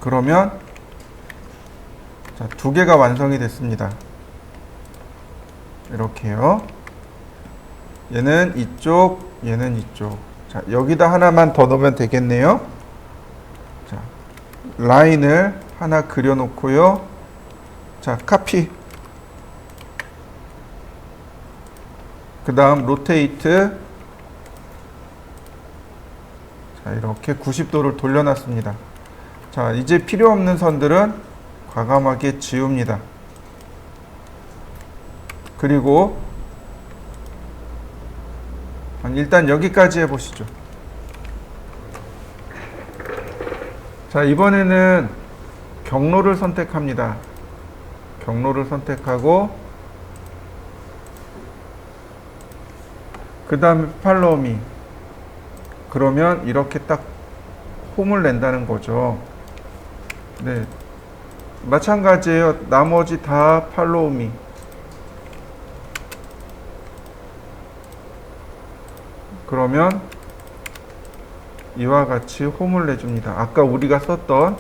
그러면 자, 두 개가 완성이 됐습니다. 이렇게요. 얘는 이쪽, 얘는 이쪽. 자, 여기다 하나만 더 넣으면 되겠네요. 자, 라인을 하나 그려 놓고요. 자, 카피. 그 다음 로테이트. 자, 이렇게 90도를 돌려놨습니다. 자, 이제 필요 없는 선들은 과감하게 지웁니다. 그리고 일단 여기까지 해보시죠. 자, 이번에는 경로를 선택합니다. 경로를 선택하고 그 다음에 팔로우 미. 그러면 이렇게 딱 홈을 낸다는 거죠. 네, 마찬가지예요. 나머지 다 팔로우 미. 그러면 이와 같이 홈을 내줍니다. 아까 우리가 썼던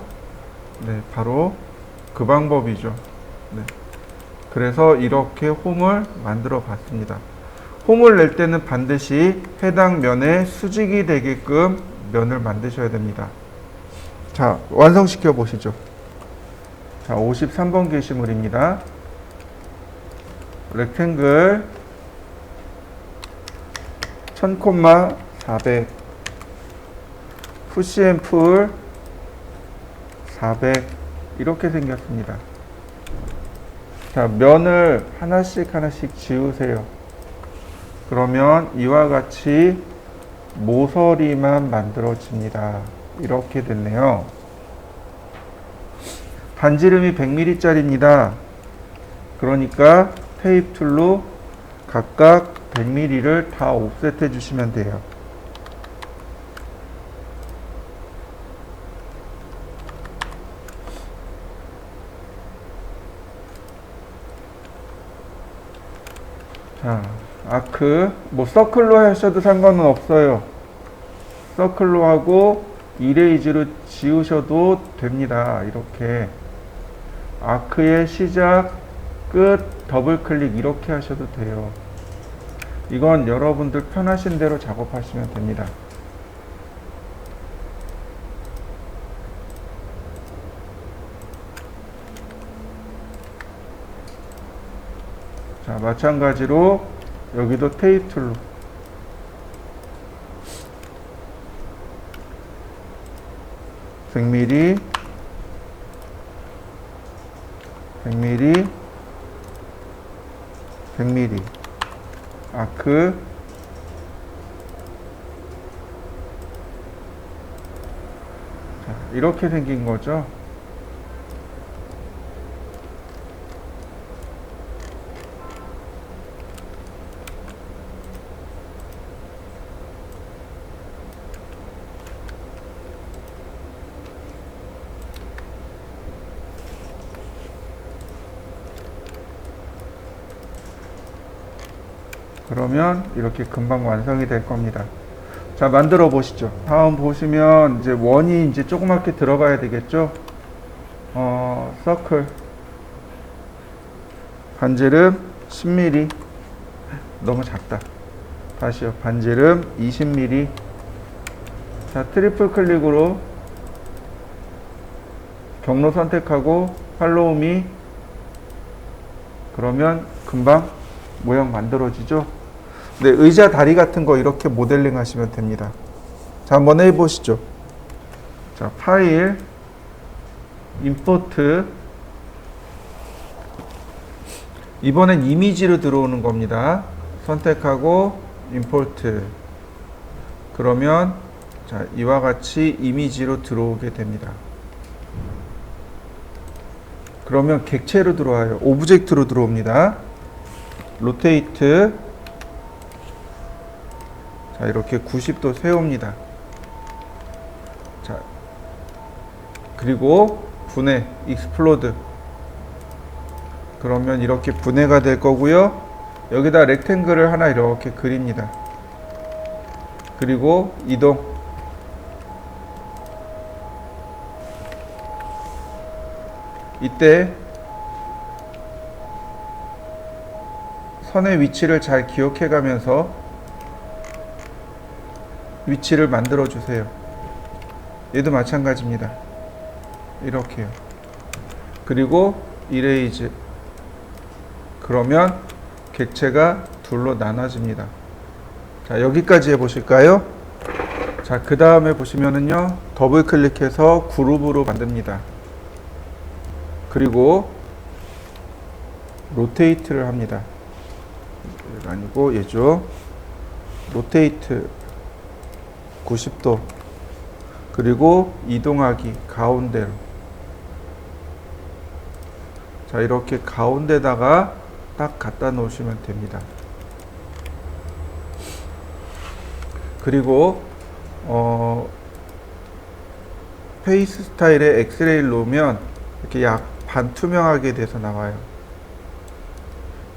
네, 바로 그 방법이죠. 네. 그래서 이렇게 홈을 만들어 봤습니다. 홈을 낼 때는 반드시 해당 면에 수직이 되게끔 면을 만드셔야 됩니다. 자, 완성시켜 보시죠. 자, 53번 게시물입니다. 렉탱글 1000, 400 푸시 앤 풀 400 이렇게 생겼습니다. 자, 면을 하나씩 하나씩 지우세요. 그러면 이와 같이 모서리만 만들어집니다. 이렇게 됐네요. 반지름이 100mm짜리입니다. 그러니까 테이프 툴로 각각 100mm를 다 옵셋해 주시면 돼요. 자, 아크 뭐 서클로 하셔도 상관은 없어요. 서클로 하고 이레이즈로 지우셔도 됩니다. 이렇게 아크의 시작, 끝, 더블 클릭 이렇게 하셔도 돼요. 이건 여러분들 편하신 대로 작업하시면 됩니다. 자, 마찬가지로 여기도 테이프 툴로 (100mm) 100mm 100mm 아크 자, 이렇게 생긴 거죠. 그러면 이렇게 금방 완성이 될 겁니다. 자, 만들어 보시죠. 다음 보시면 이제 원이 이제 조그맣게 들어가야 되겠죠. 서클 반지름 10mm. 너무 작다. 다시요. 반지름 20mm. 자, 트리플 클릭으로 경로 선택하고 팔로우 미. 그러면 금방 모형 만들어지죠. 네, 의자 다리 같은 거 이렇게 모델링 하시면 됩니다. 자, 한번 해보시죠. 자, 파일, 임포트. 이번엔 이미지로 들어오는 겁니다. 선택하고 임포트. 그러면 자, 이와 같이 이미지로 들어오게 됩니다. 그러면 객체로 들어와요. 오브젝트로 들어옵니다. 로테이트. 자, 이렇게 90도 세웁니다. 자, 그리고 분해, 익스플로드. 그러면 이렇게 분해가 될 거고요. 여기다 렉탱글을 하나 이렇게 그립니다. 그리고 이동. 이때 선의 위치를 잘 기억해 가면서 위치를 만들어 주세요. 얘도 마찬가지입니다. 이렇게요. 그리고 이레이즈. 그러면 객체가 둘로 나눠집니다. 자, 여기까지 해보실까요? 자, 그 다음에 보시면은요, 더블 클릭해서 그룹으로 만듭니다. 그리고 로테이트를 합니다. 얘가 아니고 얘죠. 로테이트 90도. 그리고 이동하기 가운데로. 자, 이렇게 가운데다가 딱 갖다 놓으시면 됩니다. 그리고 페이스 스타일에 엑스레이를 놓으면 이렇게 약 반투명하게 돼서 나와요.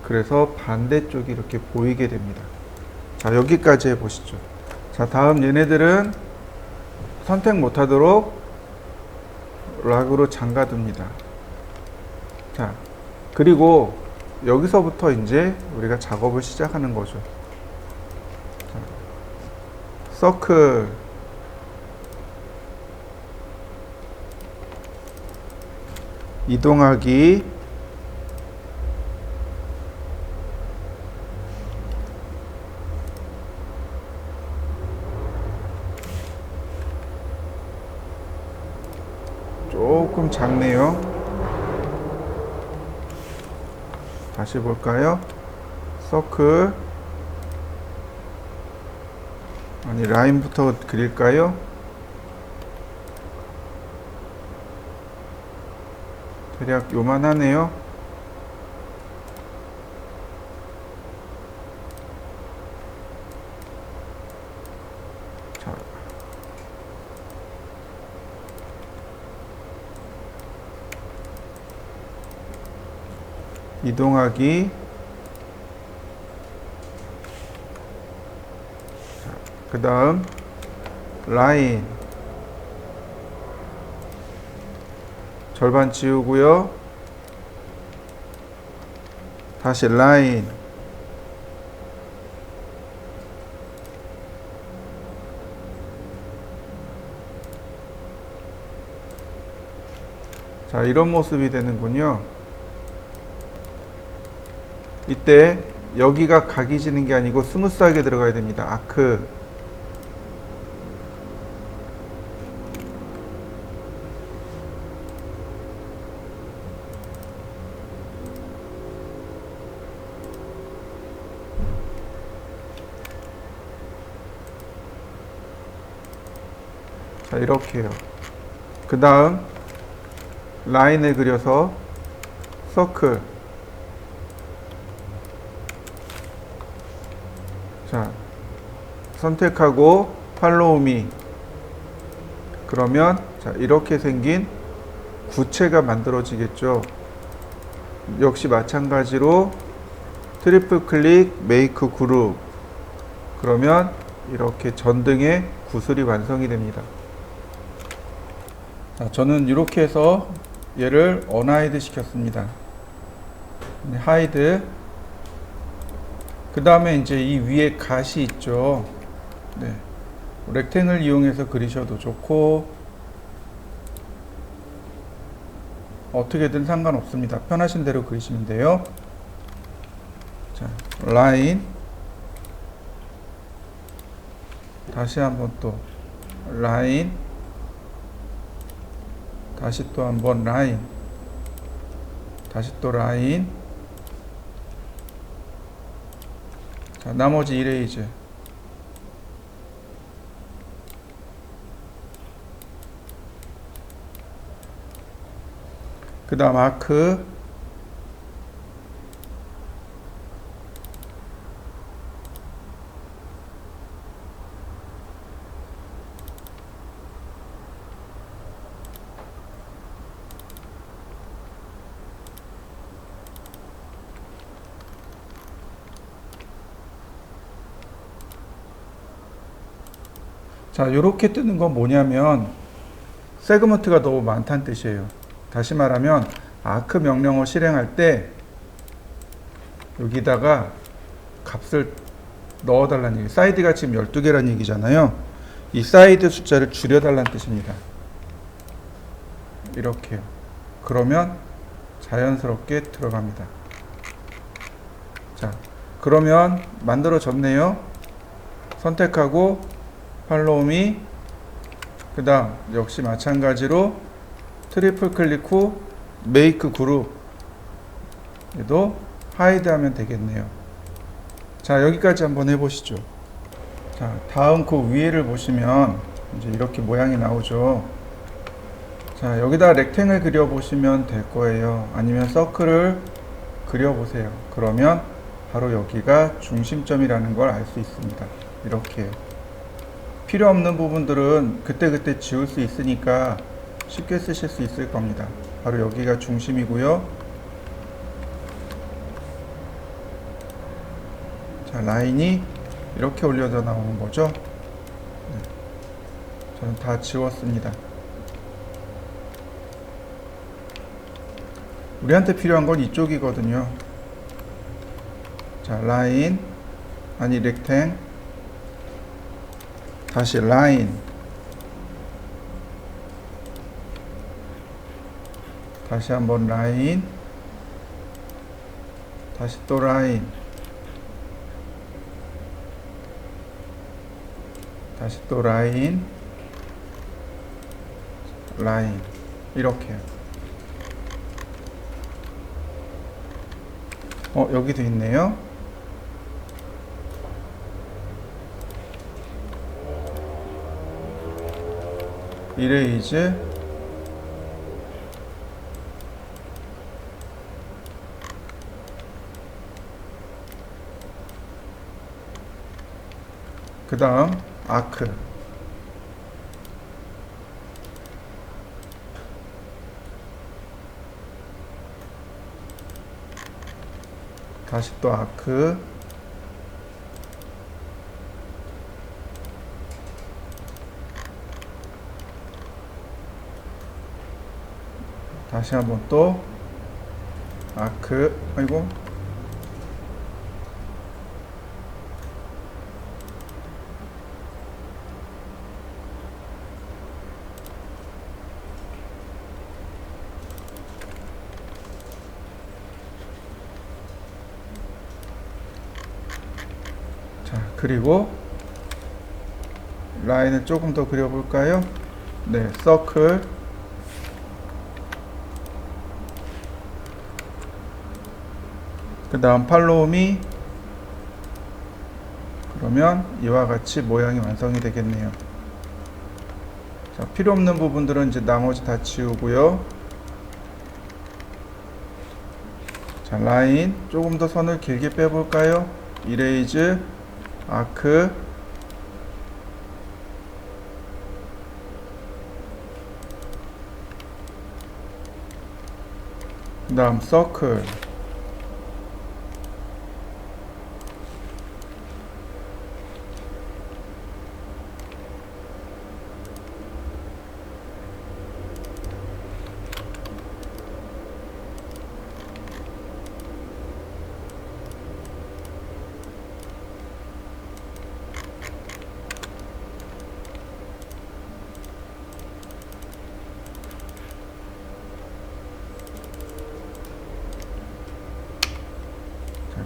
그래서 반대쪽이 이렇게 보이게 됩니다. 자, 여기까지 해보시죠. 자, 다음 얘네들은 선택 못하도록 락으로 잠가둡니다. 자, 그리고 여기서부터 이제 우리가 작업을 시작하는 거죠. 자, 서클. 이동하기. 조금 작네요. 다시 볼까요? 서클. 아니, 라인부터 그릴까요? 대략 요만하네요. 자, 이동하기. 그 다음 라인. 절반 지우고요. 다시 라인. 자, 이런 모습이 되는군요. 이때 여기가 각이 지는 게 아니고 스무스하게 들어가야 됩니다. 아크. 자, 이렇게요. 그 다음 라인을 그려서 서클. 자, 선택하고 팔로우 미. 그러면 자, 이렇게 생긴 구체가 만들어지겠죠. 역시 마찬가지로 트리플 클릭 메이크 그룹. 그러면 이렇게 전등의 구슬이 완성이 됩니다. 자, 저는 이렇게 해서 얘를 언하이드 시켰습니다. 하이드. 그 다음에 이제 이 위에 가시 있죠. 네. 렉탱을 이용해서 그리셔도 좋고 어떻게든 상관없습니다. 편하신 대로 그리시면 돼요. 자, 라인. 다시 한번 또 라인. 다시 또 한번 라인. 다시 또 라인. 자, 나머지 이레이즈. 그 다음 아크. 자, 요렇게 뜨는 건 뭐냐면 세그먼트가 너무 많다는 뜻이에요. 다시 말하면 아크 명령어 실행할 때 여기다가 값을 넣어달라는 얘기. 사이드가 지금 12개라는 얘기잖아요. 이 사이드 숫자를 줄여달라는 뜻입니다. 이렇게요. 그러면 자연스럽게 들어갑니다. 자, 그러면 만들어졌네요. 선택하고 팔로우 미. 그 다음 역시 마찬가지로 트리플 클릭 후 메이크 그룹. 얘도 하이드 하면 되겠네요. 자, 여기까지 한번 해보시죠. 자, 다음 그 위에를 보시면 이제 이렇게 모양이 나오죠. 자, 여기다 렉탱을 그려보시면 될 거예요. 아니면 서클을 그려보세요. 그러면 바로 여기가 중심점이라는 걸 알 수 있습니다. 이렇게 필요 없는 부분들은 그때그때 지울 수 있으니까 쉽게 쓰실 수 있을 겁니다. 바로 여기가 중심이고요. 자, 라인이 이렇게 올려져 나오는 거죠. 네. 저는 다 지웠습니다. 우리한테 필요한 건 이쪽이거든요. 자, 라인, 아니 렉탱, 다시 라인, 다시 한번 라인, 다시 또 라인, 다시 또 라인, 라인. 이렇게요. 여기도 있네요. 이레이즈. 그 다음 아크. 다시 또 아크. 다시 한번 또 아크. 아이고. 자, 그리고 라인을 조금 더 그려볼까요? 네, 서클. 그 다음 팔로우 미. 그러면 이와 같이 모양이 완성이 되겠네요. 자, 필요 없는 부분들은 이제 나머지 다 지우고요. 자, 라인 조금 더 선을 길게 빼볼까요? 이레이즈, 아크, 그 다음 서클.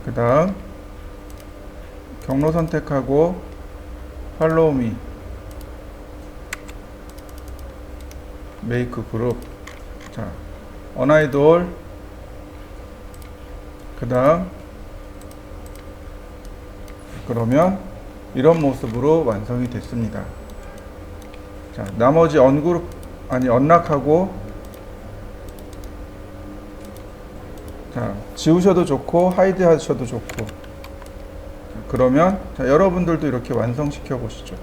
그 다음 경로 선택하고 팔로우 미 메이크 그룹. 자, 언아이돌. 그 다음 그러면 이런 모습으로 완성이 됐습니다. 자, 나머지 언그룹 언락하고, 자, 지우셔도 좋고 하이드 하셔도 좋고. 자, 그러면 자, 여러분들도 이렇게 완성시켜 보시죠.